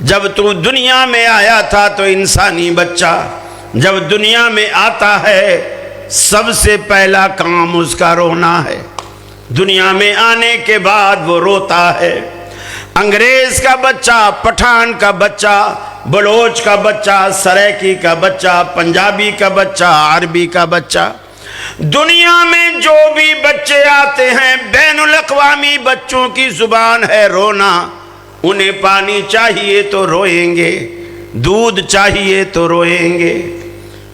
جب تو دنیا میں آیا تھا تو انسانی بچہ جب دنیا میں آتا ہے سب سے پہلا کام اس کا رونا ہے۔ دنیا میں آنے کے بعد وہ روتا ہے۔ انگریز کا بچہ، پٹھان کا بچہ، بلوچ کا بچہ، سریکی کا بچہ، پنجابی کا بچہ، عربی کا بچہ، دنیا میں جو بھی بچے آتے ہیں بین الاقوامی بچوں کی زبان ہے رونا۔ انہیں پانی چاہیے تو روئیں گے، دودھ چاہیے تو روئیں گے،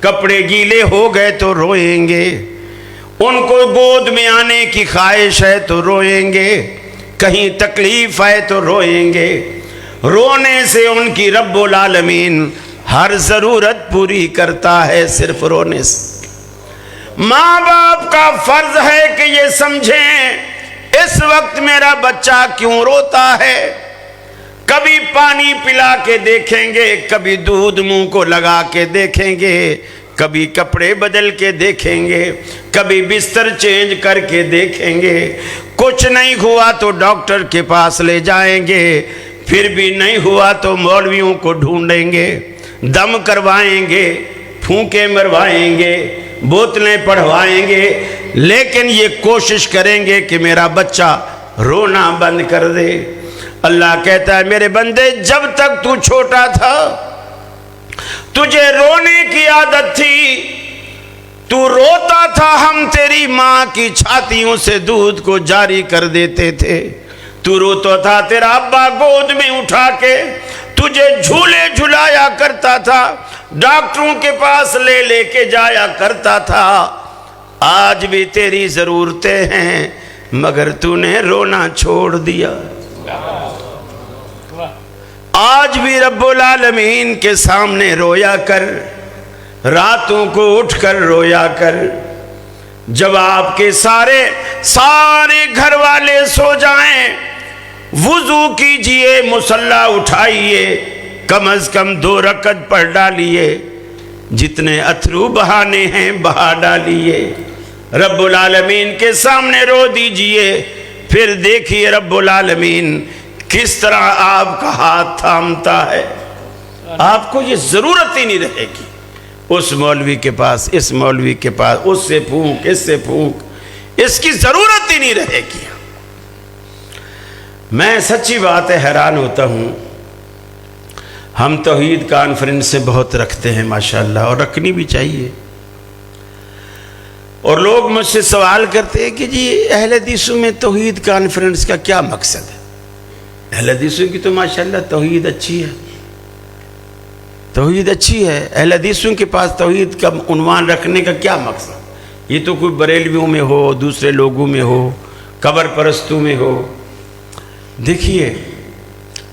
کپڑے گیلے ہو گئے تو روئیں گے، ان کو گود میں آنے کی خواہش ہے تو روئیں گے، کہیں تکلیف ہے تو روئیں گے۔ رونے سے ان کی رب العالمین ہر ضرورت پوری کرتا ہے، صرف رونے سے۔ ماں باپ کا فرض ہے کہ یہ سمجھیں اس وقت میرا بچہ کیوں روتا ہے۔ کبھی پانی پلا کے دیکھیں گے، کبھی دودھ منہ کو لگا کے دیکھیں گے، کبھی کپڑے بدل کے دیکھیں گے، کبھی بستر چینج کر کے دیکھیں گے۔ کچھ نہیں ہوا تو ڈاکٹر کے پاس لے جائیں گے، پھر بھی نہیں ہوا تو مولویوں کو ڈھونڈیں گے، دم کروائیں گے، پھونکے مروائیں گے، بوتلیں پڑھوائیں گے، لیکن یہ کوشش کریں گے کہ میرا بچہ رونا بند کر دے۔ اللہ کہتا ہے میرے بندے جب تک تو چھوٹا تھا تجھے رونے کی عادت تھی، تو روتا تھا، ہم تیری ماں کی چھاتیوں سے دودھ کو جاری کر دیتے تھے، تو روتا تھا، تیرا ابا گود میں اٹھا کے تجھے جھولے جھلایا کرتا تھا، ڈاکٹروں کے پاس لے لے کے جایا کرتا تھا۔ آج بھی تیری ضرورتیں ہیں مگر تو نے رونا چھوڑ دیا۔ آج بھی رب العالمین کے سامنے رویا کر، راتوں کو اٹھ کر رویا کر۔ جب آپ کے سارے گھر والے سو جائیں وضو کیجئے، مصلی اٹھائیے، کم از کم 2 رکعت پڑھ ڈالیے، جتنے اتھرو بہانے ہیں بہا ڈالیے، رب العالمین کے سامنے رو دیجئے، پھر دیکھیے رب العالمین کس طرح آپ کا ہاتھ تھامتا ہے۔ آپ کو یہ ضرورت ہی نہیں رہے گی اس مولوی کے پاس، اس مولوی کے پاس، اس سے پھونک، اس سے پھونک، اس کی ضرورت ہی نہیں رہے گی۔ میں سچی بات ہے حیران ہوتا ہوں، ہم توحید کانفرنس سے بہت رکھتے ہیں ماشاءاللہ، اور رکھنی بھی چاہیے، اور لوگ مجھ سے سوال کرتے ہیں کہ جی اہل حدیثوں میں توحید کانفرنس کا کیا مقصد ہے؟ اہل حدیثوں کی تو ماشاءاللہ توحید اچھی ہے، توحید اچھی ہے، اہل حدیثوں کے پاس توحید کا عنوان رکھنے کا کیا مقصد؟ یہ تو کوئی بریلویوں میں ہو، دوسرے لوگوں میں ہو، قبر پرستوں میں ہو۔ دیکھیے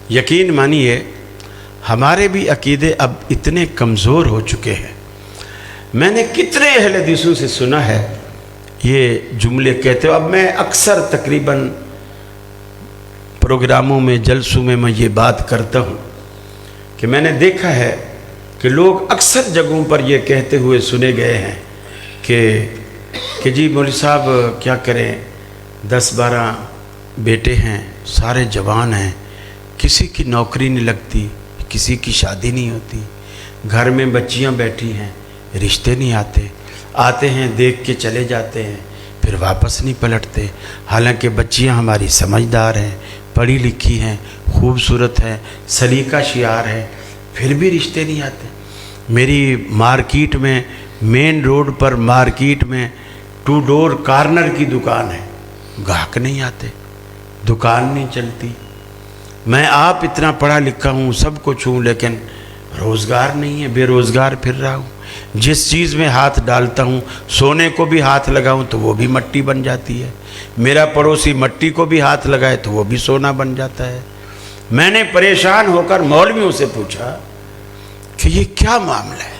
یقین مانیے ہمارے بھی عقیدے اب اتنے کمزور ہو چکے ہیں۔ میں نے کتنے اہل حدیثوں سے سنا ہے یہ جملے کہتے ہو، اب میں اکثر تقریباً پروگراموں میں، جلسوں میں یہ بات کرتا ہوں کہ میں نے دیکھا ہے کہ لوگ اکثر جگہوں پر یہ کہتے ہوئے سنے گئے ہیں کہ جی مولوی صاحب کیا کریں، 10-12 بیٹے ہیں، سارے جوان ہیں، کسی کی نوکری نہیں لگتی، کسی کی شادی نہیں ہوتی، گھر میں بچیاں بیٹھی ہیں، رشتے نہیں آتے ہیں دیکھ کے چلے جاتے ہیں، پھر واپس نہیں پلٹتے، حالانکہ بچیاں ہماری سمجھدار ہیں، پڑھی لکھی ہیں، خوبصورت ہیں، سلیقہ شیار ہیں، پھر بھی رشتے نہیں آتے۔ میری مارکیٹ میں، مین روڈ پر مارکیٹ میں 2 ڈور کارنر کی دکان ہے، گاہک نہیں آتے، دکان نہیں چلتی۔ میں آپ اتنا پڑھا لکھا ہوں، سب کچھ ہوں، لیکن روزگار نہیں ہے، بے روزگار پھر رہا ہوں۔ جس چیز میں ہاتھ ڈالتا ہوں، سونے کو بھی ہاتھ لگاؤں تو وہ بھی مٹی بن جاتی ہے، میرا پڑوسی مٹی کو بھی ہاتھ لگائے تو وہ بھی سونا بن جاتا ہے۔ میں نے پریشان ہو کر مولویوں سے پوچھا کہ یہ کیا معاملہ ہے؟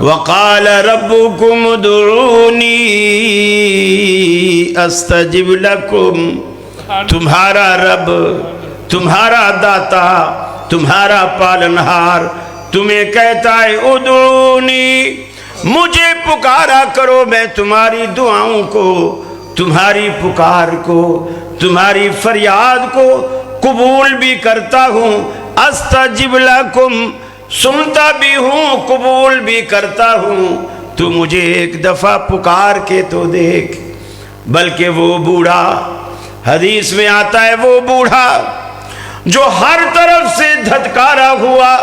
وقال ربكم ادعونی استجب لکم، تمہارا رب، تمہارا داتا، تمہارا پالنہار تمہیں کہتا ہے ادعونی، مجھے پکارا کرو، میں تمہاری دعاؤں کو، تمہاری پکار کو، تمہاری فریاد کو قبول بھی کرتا ہوں، استجب لکم، سنتا بھی ہوں، قبول بھی کرتا ہوں، تو مجھے ایک دفعہ پکار کے تو دیکھ۔ بلکہ وہ بوڑھا، حدیث میں آتا ہے وہ بوڑھا جو ہر طرف سے دھتکارا ہوا،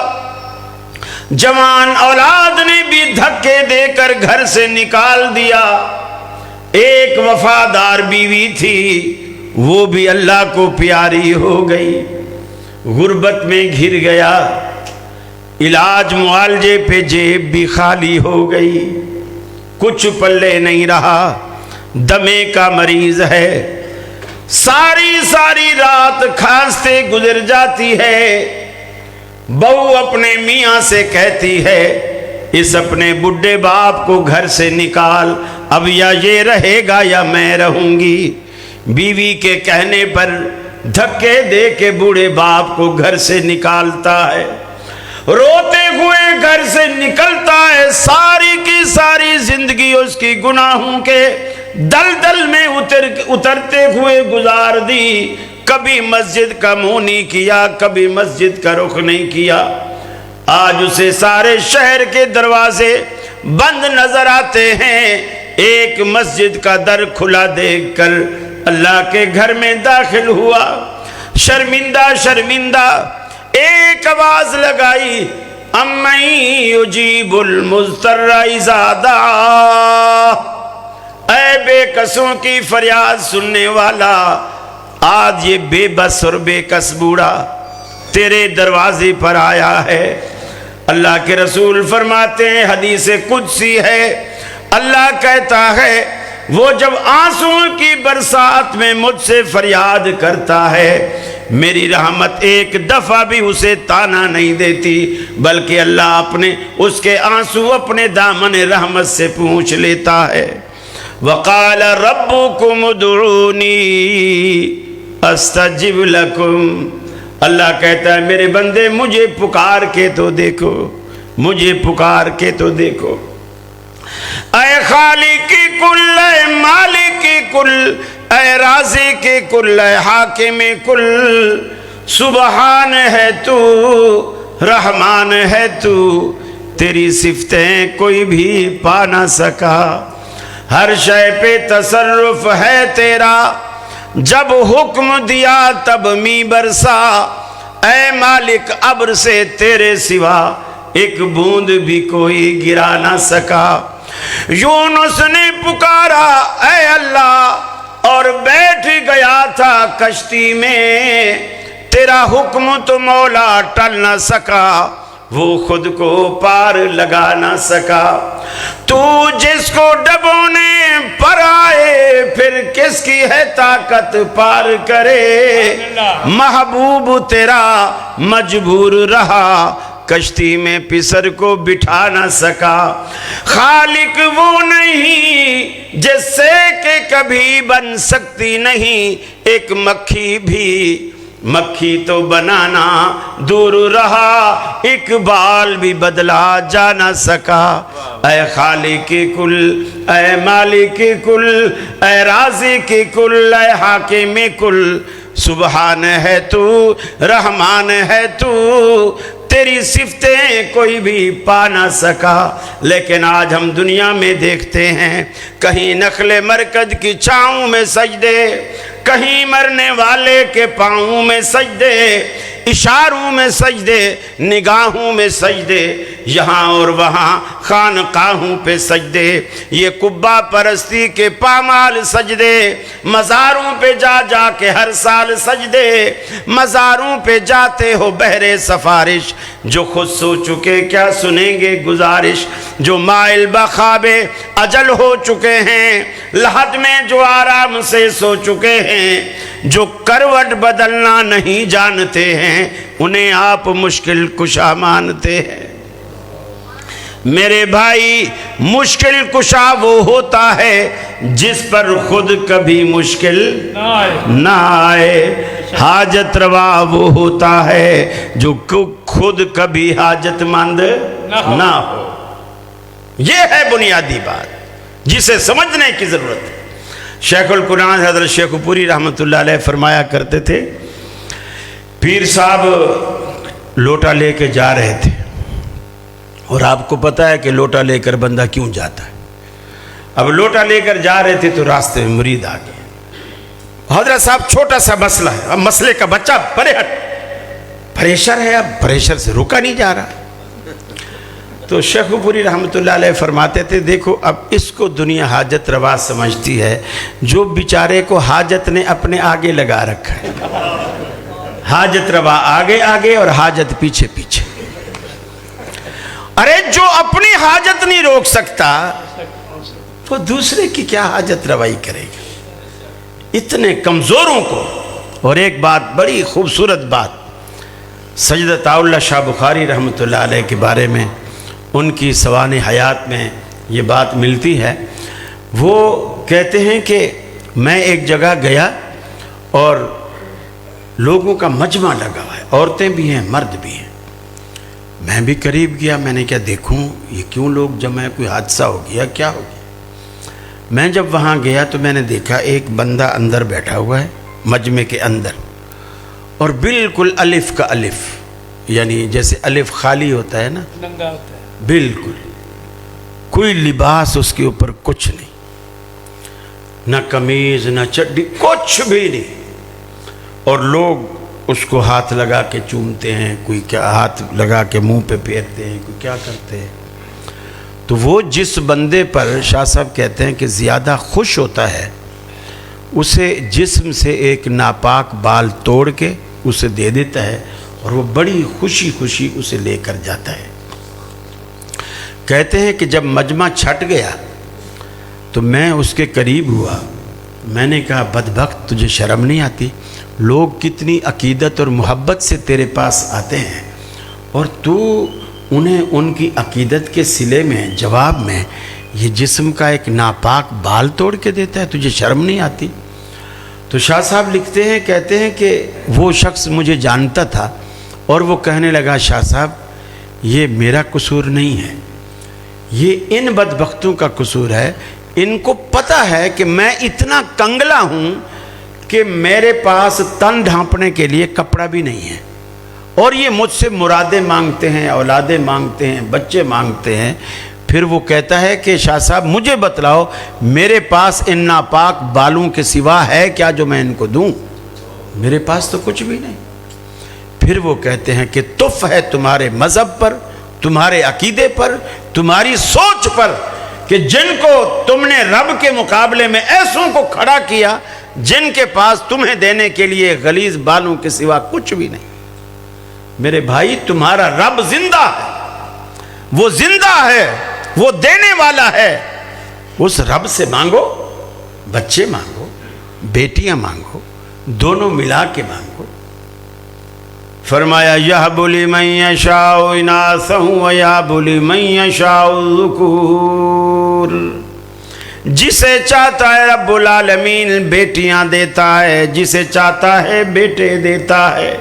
جوان اولاد نے بھی دھکے دے کر گھر سے نکال دیا، ایک وفادار بیوی تھی وہ بھی اللہ کو پیاری ہو گئی، غربت میں گھر گیا، علاج معالجے پہ جیب بھی خالی ہو گئی، کچھ پلے نہیں رہا، دمے کا مریض ہے، ساری رات کھانستے گزر جاتی ہے۔ بہو اپنے میاں سے کہتی ہے اس اپنے بڈھے باپ کو گھر سے نکال، اب یا یہ رہے گا یا میں رہوں گی۔ بیوی کے کہنے پر دھکے دے کے بوڑھے باپ کو گھر سے نکالتا ہے، روتے ہوئے گھر سے نکلتا ہے، ساری کی ساری زندگی اس کی گناہوں کے دلدل میں اترتے ہوئے گزار دی، کبھی مسجد کا منہ نہیں کیا، کبھی مسجد کا رخ نہیں کیا۔ آج اسے سارے شہر کے دروازے بند نظر آتے ہیں، ایک مسجد کا در کھلا دیکھ کر اللہ کے گھر میں داخل ہوا، شرمندہ ایک آواز لگائی، امن یجیب المضطر اذا دعا، اے بے کسوں کی فریاد سننے والا، آج یہ بے بس اور بے کس بوڑھا تیرے دروازے پر آیا ہے۔ اللہ کے رسول فرماتے ہیں، حدیث قدسی ہے، اللہ کہتا ہے وہ جب آنسوں کی برسات میں مجھ سے فریاد کرتا ہے، میری رحمت ایک دفعہ بھی اسے تانا نہیں دیتی، بلکہ اللہ اپنے اس کے آنسو اپنے دامن رحمت سے پوچھ لیتا ہے۔ وقال ربکم ادعونی استجب لکم، اللہ کہتا ہے میرے بندے مجھے پکار کے تو دیکھو، مجھے پکار کے تو دیکھو۔ اے خالق کل، اے مالک کل، اے رازق کل، اے حاکم کل، سبحان ہے تو، رحمان ہے تو، تیری صفتیں کوئی بھی پا نہ سکا، ہر شے پہ تصرف ہے تیرا، جب حکم دیا تب می برسا، اے مالک ابر سے تیرے سوا ایک بوند بھی کوئی گرا نہ سکا۔ یونس نے پکارا اے اللہ اور بیٹھ گیا تھا کشتی میں، تیرا حکم تو مولا ٹل نہ سکا، وہ خود کو پار لگا نہ سکا۔ تو جس کو ڈبونے پر آئے پھر کس کی ہے طاقت پار کرے، محبوب تیرا مجبور رہا، کشتی میں پسر کو بٹھا نہ سکا۔ خالق وہ نہیں جس سے کہ کبھی بن سکتی نہیں ایک مکھی بھی، مکھی تو بنانا دور رہا، اقبال بھی بدلا جا نہ سکا۔ اے خالق کل، اے مالک کل، اے رازق کل، اے حاکم کل، سبحان ہے تو، رحمان ہے تو، تیری صفتیں کوئی بھی پا نہ سکا۔ لیکن آج ہم دنیا میں دیکھتے ہیں کہیں نخل مرکز کی چھاؤں میں سجدے، کہیں مرنے والے کے پاؤں میں سجدے، اشاروں میں سجدے، نگاہوں میں سجدے، یہاں اور وہاں خانقاہوں پہ سجدے، یہ قبہ پرستی کے پامال سجدے، مزاروں پہ جا جا کے ہر سال سجدے، مزاروں پہ جاتے ہو بہرے سفارش، جو خود سو چکے کیا سنیں گے گزارش، جو مائل بخواب اجل ہو چکے ہیں، لحد میں جو آرام سے سو چکے ہیں، جو کروٹ بدلنا نہیں جانتے ہیں، انہیں آپ مشکل کشا مانتے ہیں۔ میرے بھائی مشکل کشا وہ ہوتا ہے جس پر خود کبھی مشکل نہ آئے، حاجت روا وہ ہوتا ہے جو خود کبھی حاجت مند نہ ہو۔ یہ ہے بنیادی بات جسے سمجھنے کی ضرورت ہے۔ شیخ القرآن حضرت شیخ پوری رحمۃ اللہ علیہ فرمایا کرتے تھے، پیر صاحب لوٹا لے کے جا رہے تھے، اور آپ کو پتہ ہے کہ لوٹا لے کر بندہ کیوں جاتا ہے۔ اب لوٹا لے کر جا رہے تھے تو راستے میں مرید آ گئے۔ حضرت صاحب چھوٹا سا مسئلہ ہے، اب مسئلے کا بچہ پرے ہٹ، پریشر ہے، اب پریشر سے روکا نہیں جا رہا۔ تو شیخ پوری رحمۃ اللہ علیہ فرماتے تھے، دیکھو اب اس کو دنیا حاجت روا سمجھتی ہے جو بیچارے کو حاجت نے اپنے آگے لگا رکھا ہے۔ حاجت روا آگے آگے اور حاجت پیچھے پیچھے۔ ارے جو اپنی حاجت نہیں روک سکتا وہ دوسرے کی کیا حاجت روائی کرے گا؟ اتنے کمزوروں کو۔ اور ایک بات، بڑی خوبصورت بات، سیدنا اللہ شاہ بخاری رحمۃ اللہ علیہ کے بارے میں ان کی سوانح حیات میں یہ بات ملتی ہے۔ وہ کہتے ہیں کہ میں ایک جگہ گیا اور لوگوں کا مجمع لگا ہوا ہے، عورتیں بھی ہیں مرد بھی ہیں۔ میں بھی قریب گیا، میں نے کیا دیکھوں یہ کیوں لوگ جمع ہے، کوئی حادثہ ہو گیا کیا ہو گیا۔ میں جب وہاں گیا تو میں نے دیکھا ایک بندہ اندر بیٹھا ہوا ہے مجمع کے اندر، اور بالکل الف کا الف، یعنی جیسے الف خالی ہوتا ہے نا، ننگا ہوتا ہے، بالکل کوئی لباس اس کے اوپر کچھ نہیں، نہ قمیض نہ چڈی، کچھ بھی نہیں۔ اور لوگ اس کو ہاتھ لگا کے چومتے ہیں، کوئی کیا ہاتھ لگا کے منہ پہ پھیرتے ہیں، کوئی کیا کرتے ہیں۔ تو وہ جس بندے پر شاہ صاحب کہتے ہیں کہ زیادہ خوش ہوتا ہے، اسے جسم سے ایک ناپاک بال توڑ کے اسے دے دیتا ہے، اور وہ بڑی خوشی خوشی اسے لے کر جاتا ہے۔ کہتے ہیں کہ جب مجمع چھٹ گیا تو میں اس کے قریب ہوا، میں نے کہا بدبخت تجھے شرم نہیں آتی؟ لوگ کتنی عقیدت اور محبت سے تیرے پاس آتے ہیں اور تو انہیں ان کی عقیدت کے صلے میں جواب میں یہ جسم کا ایک ناپاک بال توڑ کے دیتا ہے، تجھے شرم نہیں آتی؟ تو شاہ صاحب لکھتے ہیں، کہتے ہیں کہ وہ شخص مجھے جانتا تھا اور وہ کہنے لگا شاہ صاحب یہ میرا قصور نہیں ہے، یہ ان بدبختوں کا قصور ہے، ان کو پتہ ہے کہ میں اتنا کنگلا ہوں کہ میرے پاس تن ڈھانپنے کے لیے کپڑا بھی نہیں ہے، اور یہ مجھ سے مرادیں مانگتے ہیں، اولادیں مانگتے ہیں، بچے مانگتے ہیں۔ پھر وہ کہتا ہے کہ شاہ صاحب مجھے بتلاؤ میرے پاس ان ناپاک بالوں کے سوا ہے کیا جو میں ان کو دوں؟ میرے پاس تو کچھ بھی نہیں۔ پھر وہ کہتے ہیں کہ تف ہے تمہارے مذہب پر، تمہارے عقیدے پر، تمہاری سوچ پر کہ جن کو تم نے رب کے مقابلے میں ایسوں کو کھڑا کیا جن کے پاس تمہیں دینے کے لیے غلیظ بالوں کے سوا کچھ بھی نہیں۔ میرے بھائی تمہارا رب زندہ ہے، وہ زندہ ہے، وہ دینے والا ہے، اس رب سے مانگو، بچے مانگو، بیٹیاں مانگو، دونوں ملا کے مانگو۔ فرمایا یہب لمن یشاء اناثا ویہب لمن یشاء الذکور، جسے چاہتا ہے رب العالمین بیٹیاں دیتا ہے، جسے چاہتا ہے بیٹے دیتا ہے۔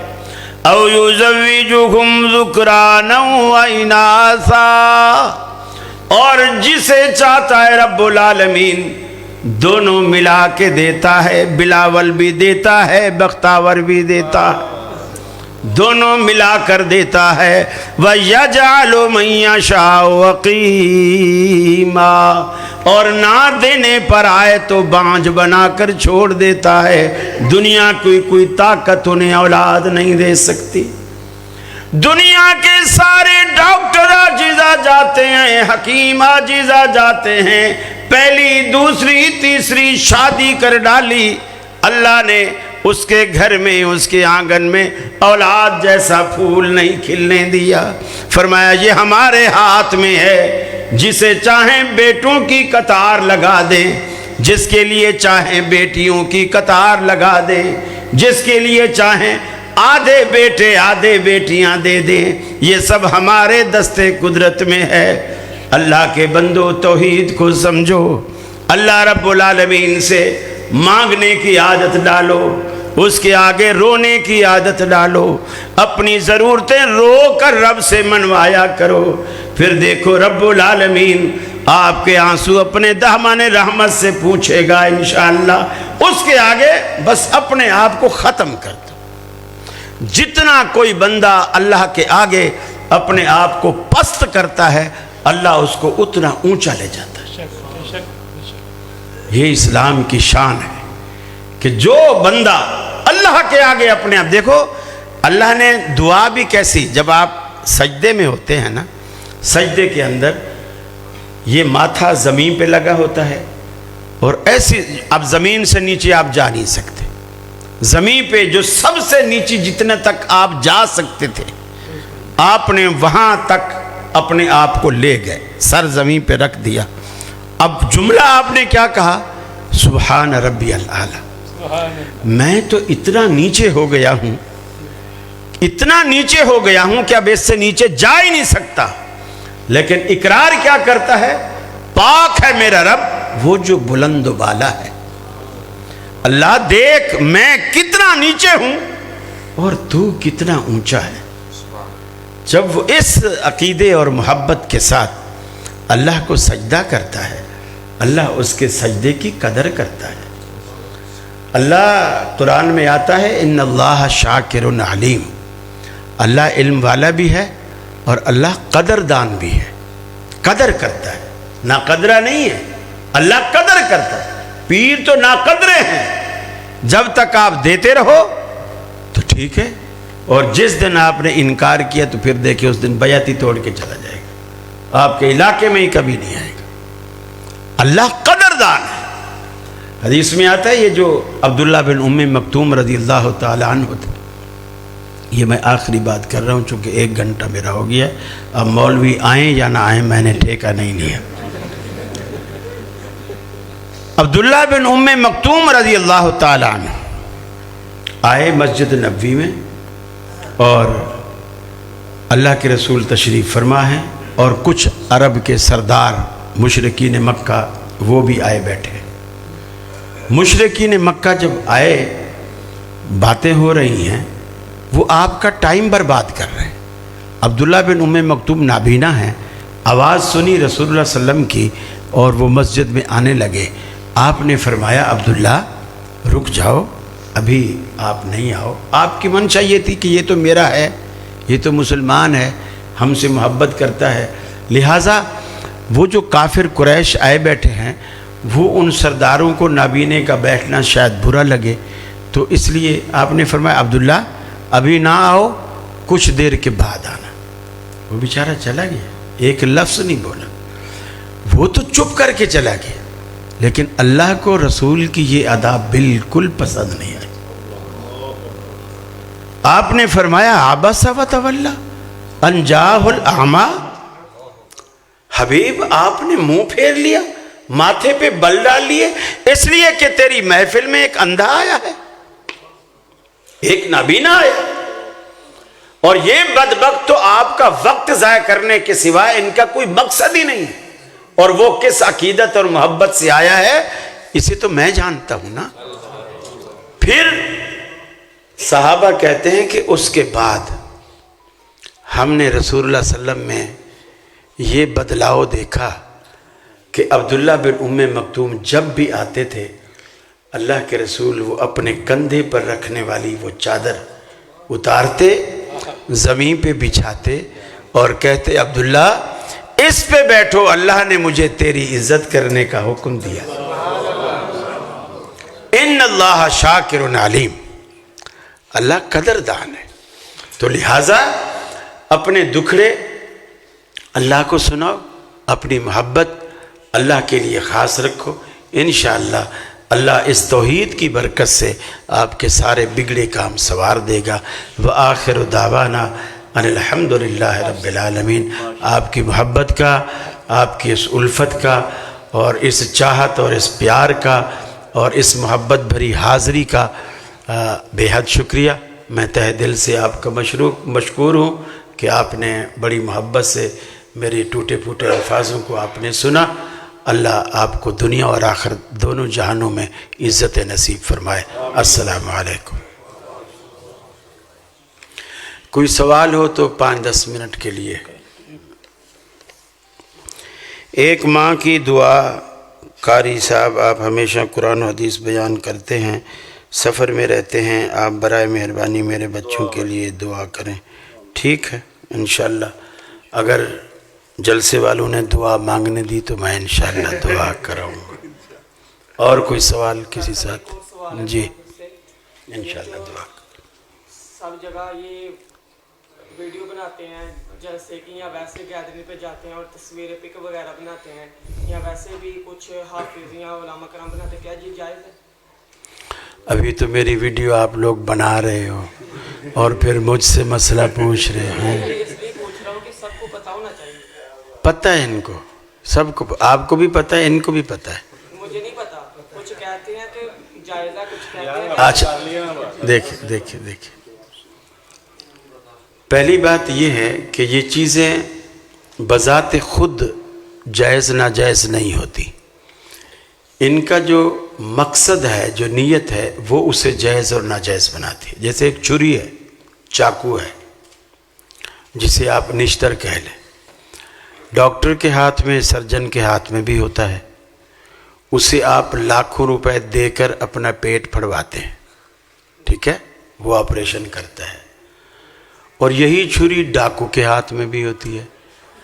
او یزوجہم ذکرانا واناثا، اور جسے چاہتا ہے رب العالمین دونوں ملا کے دیتا ہے، بلاول بھی دیتا ہے بختاور بھی دیتا ہے، دونوں ملا کر دیتا ہے۔ وَيَجْعَلُ مَن يَشَاءُ عَقِيمًا، اور نہ دینے پر آئے تو بانجھ بنا کر چھوڑ دیتا ہے۔ دنیا کی کوئی طاقت انہیں اولاد نہیں دے سکتی۔ دنیا کے سارے ڈاکٹر عاجز آ جاتے ہیں، حکیم عاجز آ جاتے ہیں، پہلی دوسری تیسری شادی کر ڈالی، اللہ نے اس کے گھر میں اس کے آنگن میں اولاد جیسا پھول نہیں کھلنے دیا۔ فرمایا یہ ہمارے ہاتھ میں ہے، جسے چاہیں بیٹوں کی قطار لگا دیں، جس کے لیے چاہیں بیٹیوں کی قطار لگا دیں، جس کے لیے چاہیں آدھے بیٹے آدھے بیٹیاں دے دیں، یہ سب ہمارے دستے قدرت میں ہے۔ اللہ کے بندو توحید کو سمجھو، اللہ رب العالمین سے مانگنے کی عادت ڈالو، اس کے آگے رونے کی عادت ڈالو، اپنی ضرورتیں رو کر رب سے منوایا کرو، پھر دیکھو رب العالمین آپ کے آنسو اپنے دامن رحمت سے پوچھے گا انشاءاللہ۔ اس کے آگے بس اپنے آپ کو ختم کر دو۔ جتنا کوئی بندہ اللہ کے آگے اپنے آپ کو پست کرتا ہے، اللہ اس کو اتنا اونچا لے جاتا ہے۔ یہ اسلام کی شان ہے کہ جو بندہ اللہ کے آگے اپنے آپ، دیکھو اللہ نے دعا بھی کیسی، جب آپ سجدے میں ہوتے ہیں نا، سجدے کے اندر یہ ماتھا زمین پہ لگا ہوتا ہے، اور ایسی اب زمین سے نیچے آپ جا نہیں سکتے، زمین پہ جو سب سے نیچے جتنے تک آپ جا سکتے تھے آپ نے وہاں تک اپنے آپ کو لے گئے، سر زمین پہ رکھ دیا۔ اب جملہ آپ نے کیا کہا؟ سبحان ربی الاعلی۔ میں تو اتنا نیچے ہو گیا ہوں، اتنا نیچے ہو گیا ہوں کہ اب اس سے نیچے جا ہی نہیں سکتا، لیکن اقرار کیا کرتا ہے؟ پاک ہے میرا رب وہ جو بلند و بالا ہے۔ اللہ دیکھ میں کتنا نیچے ہوں اور تو کتنا اونچا ہے۔ جب وہ اس عقیدے اور محبت کے ساتھ اللہ کو سجدہ کرتا ہے، اللہ اس کے سجدے کی قدر کرتا ہے۔ اللہ قرآن میں آتا ہے ان اللہ شاکر علیم، اللہ علم والا بھی ہے اور اللہ قدردان بھی ہے، قدر کرتا ہے، ناقدرہ نہیں ہے، اللہ قدر کرتا ہے۔ پیر تو ناقدرے ہیں، جب تک آپ دیتے رہو تو ٹھیک ہے، اور جس دن آپ نے انکار کیا تو پھر دیکھیں اس دن بیعت ہی توڑ کے چلا جائے گا، آپ کے علاقے میں ہی کبھی نہیں آئے گا۔ اللہ قدردان ہے۔ حدیث میں آتا ہے یہ جو عبداللہ بن ام مکتوم رضی اللہ تعالیٰ عنہ تھے، یہ میں آخری بات کر رہا ہوں چونکہ 1 گھنٹہ میرا ہو گیا، اب مولوی آئیں یا نہ آئیں میں نے ٹھیکہ نہیں لیا۔ عبداللہ بن ام مکتوم رضی اللہ تعالیٰ عنہ آئے مسجد نبوی میں، اور اللہ کے رسول تشریف فرما ہے، اور کچھ عرب کے سردار مشرکین مکہ وہ بھی آئے بیٹھے۔ مشرکین مکہ جب آئے، باتیں ہو رہی ہیں، وہ آپ کا ٹائم برباد کر رہے ہیں۔ عبداللہ بن ام مکتوم نابینا ہیں، آواز سنی رسول اللہ صلی اللہ علیہ وسلم کی اور وہ مسجد میں آنے لگے۔ آپ نے فرمایا عبداللہ رک جاؤ، ابھی آپ نہیں آؤ۔ آپ کی منشا یہ تھی کہ یہ تو میرا ہے، یہ تو مسلمان ہے، ہم سے محبت کرتا ہے، لہٰذا وہ جو کافر قریش آئے بیٹھے ہیں وہ ان سرداروں کو نابینے کا بیٹھنا شاید برا لگے، تو اس لیے آپ نے فرمایا عبداللہ ابھی نہ آؤ، کچھ دیر کے بعد آنا۔ وہ بیچارہ چلا گیا، ایک لفظ نہیں بولا، وہ تو چپ کر کے چلا گیا، لیکن اللہ کو رسول کی یہ ادا بالکل پسند نہیں آئی۔ آپ نے فرمایا عبس وتولی ان جاءہ الاعمی، حبیب آپ نے منہ پھیر لیا، ماتھے پہ بل ڈال لیے، اس لیے کہ تیری محفل میں ایک اندھا آیا ہے، ایک نابینا آیا، اور یہ بدبخت تو آپ کا وقت ضائع کرنے کے سوائے ان کا کوئی مقصد ہی نہیں، اور وہ کس عقیدت اور محبت سے آیا ہے اسے تو میں جانتا ہوں نا۔ پھر صحابہ کہتے ہیں کہ اس کے بعد ہم نے رسول اللہ صلی اللہ علیہ وسلم میں یہ بدلاؤ دیکھا کہ عبداللہ بن ام مکتوم جب بھی آتے تھے اللہ کے رسول وہ اپنے کندھے پر رکھنے والی وہ چادر اتارتے، زمین پہ بچھاتے اور کہتے عبداللہ اس پہ بیٹھو، اللہ نے مجھے تیری عزت کرنے کا حکم دیا۔ ان اللہ شاکر علیم، اللہ قدردان ہے۔ تو لہٰذا اپنے دکھڑے اللہ کو سناؤ، اپنی محبت اللہ کے لیے خاص رکھو، انشاءاللہ اللہ اس توحید کی برکت سے آپ کے سارے بگڑے کام سنوار دے گا۔ وآخر دعوانا ان الحمدللہ رب العالمین۔ آپ کی محبت کا، آپ کی اس الفت کا، اور اس چاہت اور اس پیار کا اور اس محبت بھری حاضری کا بے حد شکریہ۔ میں تہ دل سے آپ کا مشکور ہوں کہ آپ نے بڑی محبت سے میرے ٹوٹے پھوٹے الفاظوں کو آپ نے سنا، اللہ آپ کو دنیا اور آخرت دونوں جہانوں میں عزت نصیب فرمائے۔ السلام علیکم۔ کوئی سوال ہو تو 5-10 منٹ کے لیے۔ ایک ماں کی دعا۔ قاری صاحب آپ ہمیشہ قرآن و حدیث بیان کرتے ہیں، سفر میں رہتے ہیں، آپ برائے مہربانی میرے بچوں کے لیے دعا کریں۔ ٹھیک ہے، انشاءاللہ اگر جلسے والوں نے دعا مانگنے دی تو میں انشاءاللہ دعا کراؤں گا۔ اور کوئی سوال کسی ساتھ؟ جی انشاءاللہ دعا۔ سب جگہ یہ ویڈیو بناتے ہیں، جیسے کہ یا ویسے گیدرنگ پہ جاتے ہیں اور تصویریں پک وغیرہ بناتے ہیں، یا ویسے بھی کچھ حافظ یا علماء کرام بناتے ہیں، کیا یہ جائز ہے؟ ابھی تو میری ویڈیو آپ لوگ بنا رہے ہو اور پھر مجھ سے مسئلہ پوچھ رہے ہیں۔ اس لیے پوچھ رہا ہوں کہ سب کو پتہ ہونا چاہیے۔ پتہ ہے ان کو، سب کو، آپ کو بھی پتہ ہے، ان کو بھی پتہ ہے۔ مجھے نہیں پتا، کچھ کہتے ہیں کہ جائز ہے، کچھ کہتے ہیں اچھا دیکھیں پہلی بات یہ ہے کہ یہ چیزیں بذات خود جائز ناجائز نہیں ہوتی، ان کا جو مقصد ہے، جو نیت ہے، وہ اسے جائز اور ناجائز بناتی ہے۔ جیسے ایک چھری ہے، چاقو ہے، جسے آپ نشتر کہہ لیں، ڈاکٹر کے ہاتھ میں، سرجن کے ہاتھ میں بھی ہوتا ہے، اسے آپ لاکھوں روپے دے کر اپنا پیٹ پھڑواتے ہیں، ٹھیک ہے، وہ آپریشن کرتا ہے۔ اور یہی چھری ڈاکو کے ہاتھ میں بھی ہوتی ہے،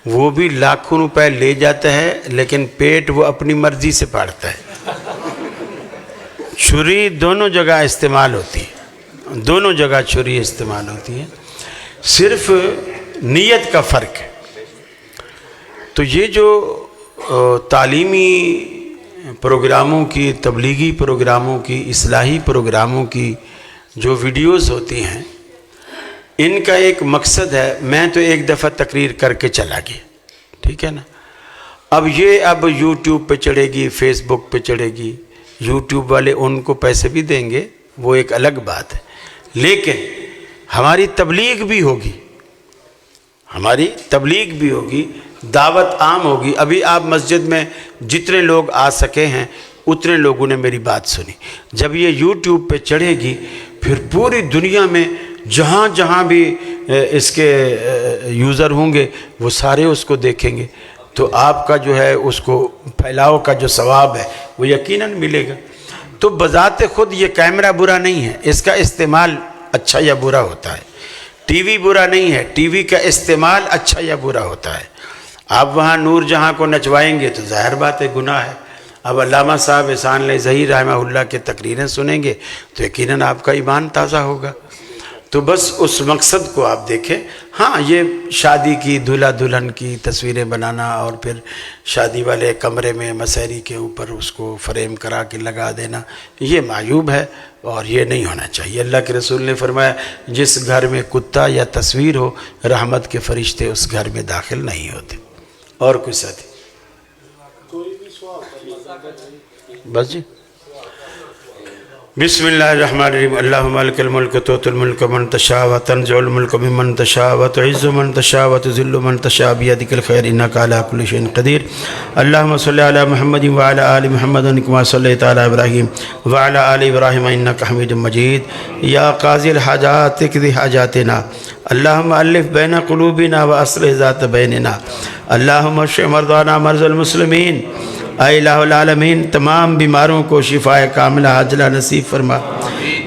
وہ بھی لاکھوں روپے لے جاتا ہے لیکن پیٹ وہ اپنی مرضی سے پاڑتا ہے۔ چھری دونوں جگہ استعمال ہوتی ہے، دونوں جگہ چھری استعمال ہوتی ہے، صرف نیت کا فرق ہے۔ تو یہ جو تعلیمی پروگراموں کی، تبلیغی پروگراموں کی، اصلاحی پروگراموں کی جو ویڈیوز ہوتی ہیں، ان کا ایک مقصد ہے، میں تو ایک دفعہ تقریر کر کے چلا گیا، ٹھیک ہے نا، اب یوٹیوب پہ چڑھے گی، فیس بک پہ چڑھے گی، یوٹیوب والے ان کو پیسے بھی دیں گے، وہ ایک الگ بات ہے، لیکن ہماری تبلیغ بھی ہوگی، ہماری تبلیغ بھی ہوگی، دعوت عام ہوگی۔ ابھی آپ مسجد میں جتنے لوگ آ سکے ہیں اتنے لوگوں نے میری بات سنی۔ جب یہ یوٹیوب پہ چڑھے گی پھر پوری دنیا میں جہاں جہاں بھی اس کے یوزر ہوں گے وہ سارے اس کو دیکھیں گے، تو آپ کا جو ہے اس کو پھیلاؤ کا جو ثواب ہے وہ یقیناً ملے گا۔ تو بذات خود یہ کیمرہ برا نہیں ہے، اس کا استعمال اچھا یا برا ہوتا ہے۔ ٹی وی برا نہیں ہے، ٹی وی کا استعمال اچھا یا برا ہوتا ہے۔ آپ وہاں نور جہاں کو نچوائیں گے تو ظاہر بات ہے گناہ ہے۔ اب علامہ صاحب احسان علیہ ظہیر رحمہ اللہ کے تقریریں سنیں گے تو یقیناً آپ کا ایمان تازہ ہوگا۔ تو بس اس مقصد کو آپ دیکھیں۔ ہاں، یہ شادی کی، دلہا دلہن کی تصویریں بنانا اور پھر شادی والے کمرے میں مسحری کے اوپر اس کو فریم کرا کے لگا دینا، یہ معیوب ہے اور یہ نہیں ہونا چاہیے۔ اللہ کے رسول نے فرمایا جس گھر میں کتا یا تصویر ہو رحمت کے فرشتے اس گھر میں داخل نہیں ہوتے۔ اور کوئی ساتھی؟ بس جی، بسم اللہ الرحمن الرحیم۔ اللہم مالک الملک تؤتی الملک من تشاء وتنزع الملک ممن تشاء وتعز من تشاء وتذل من تشاء بیدک الخیر انک علی کل شیء قدیر۔ اللہم صلی علی محمد وعلی آل محمد کما صلیت علی ابراہیم وعلی آل ابراہیم انک حمید مجید۔ یا قاضی الحاجات اقض حاجاتنا، اللہم الف بین قلوبنا واصلح ذات بیننا، اللہم اشف مرضانا مرضى المسلمین۔ اے الہ العالمین، تمام بیماروں کو شفاء کاملہ عاجلہ نصیب فرما۔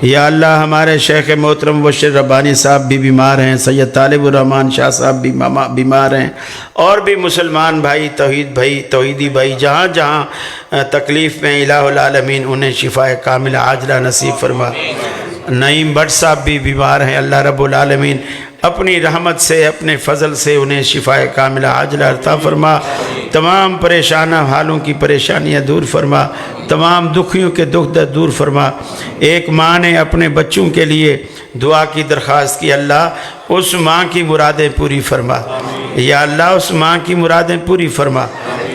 یا اللہ، ہمارے شیخ محترم بشیر ربانی صاحب بھی بیمار ہیں، سید طالب الرحمن شاہ صاحب بھی بیمار ہیں، اور بھی مسلمان بھائی، توحیدی بھائی جہاں جہاں تکلیف میں، الہ العالمین انہیں شفاء کاملہ عاجلہ نصیب فرما۔ نعیم بٹ صاحب بھی بیمار ہیں، اللہ رب العالمین اپنی رحمت سے، اپنے فضل سے انہیں شفاء کاملہ عاجلہ عطا فرما۔ تمام پریشانہ حالوں کی پریشانیاں دور فرما، تمام دکھیوں کے دکھ درد دور فرما۔ ایک ماں نے اپنے بچوں کے لیے دعا کی درخواست کی، اللہ اس ماں کی مرادیں پوری فرما۔ یا اللہ اس ماں کی مرادیں پوری فرما۔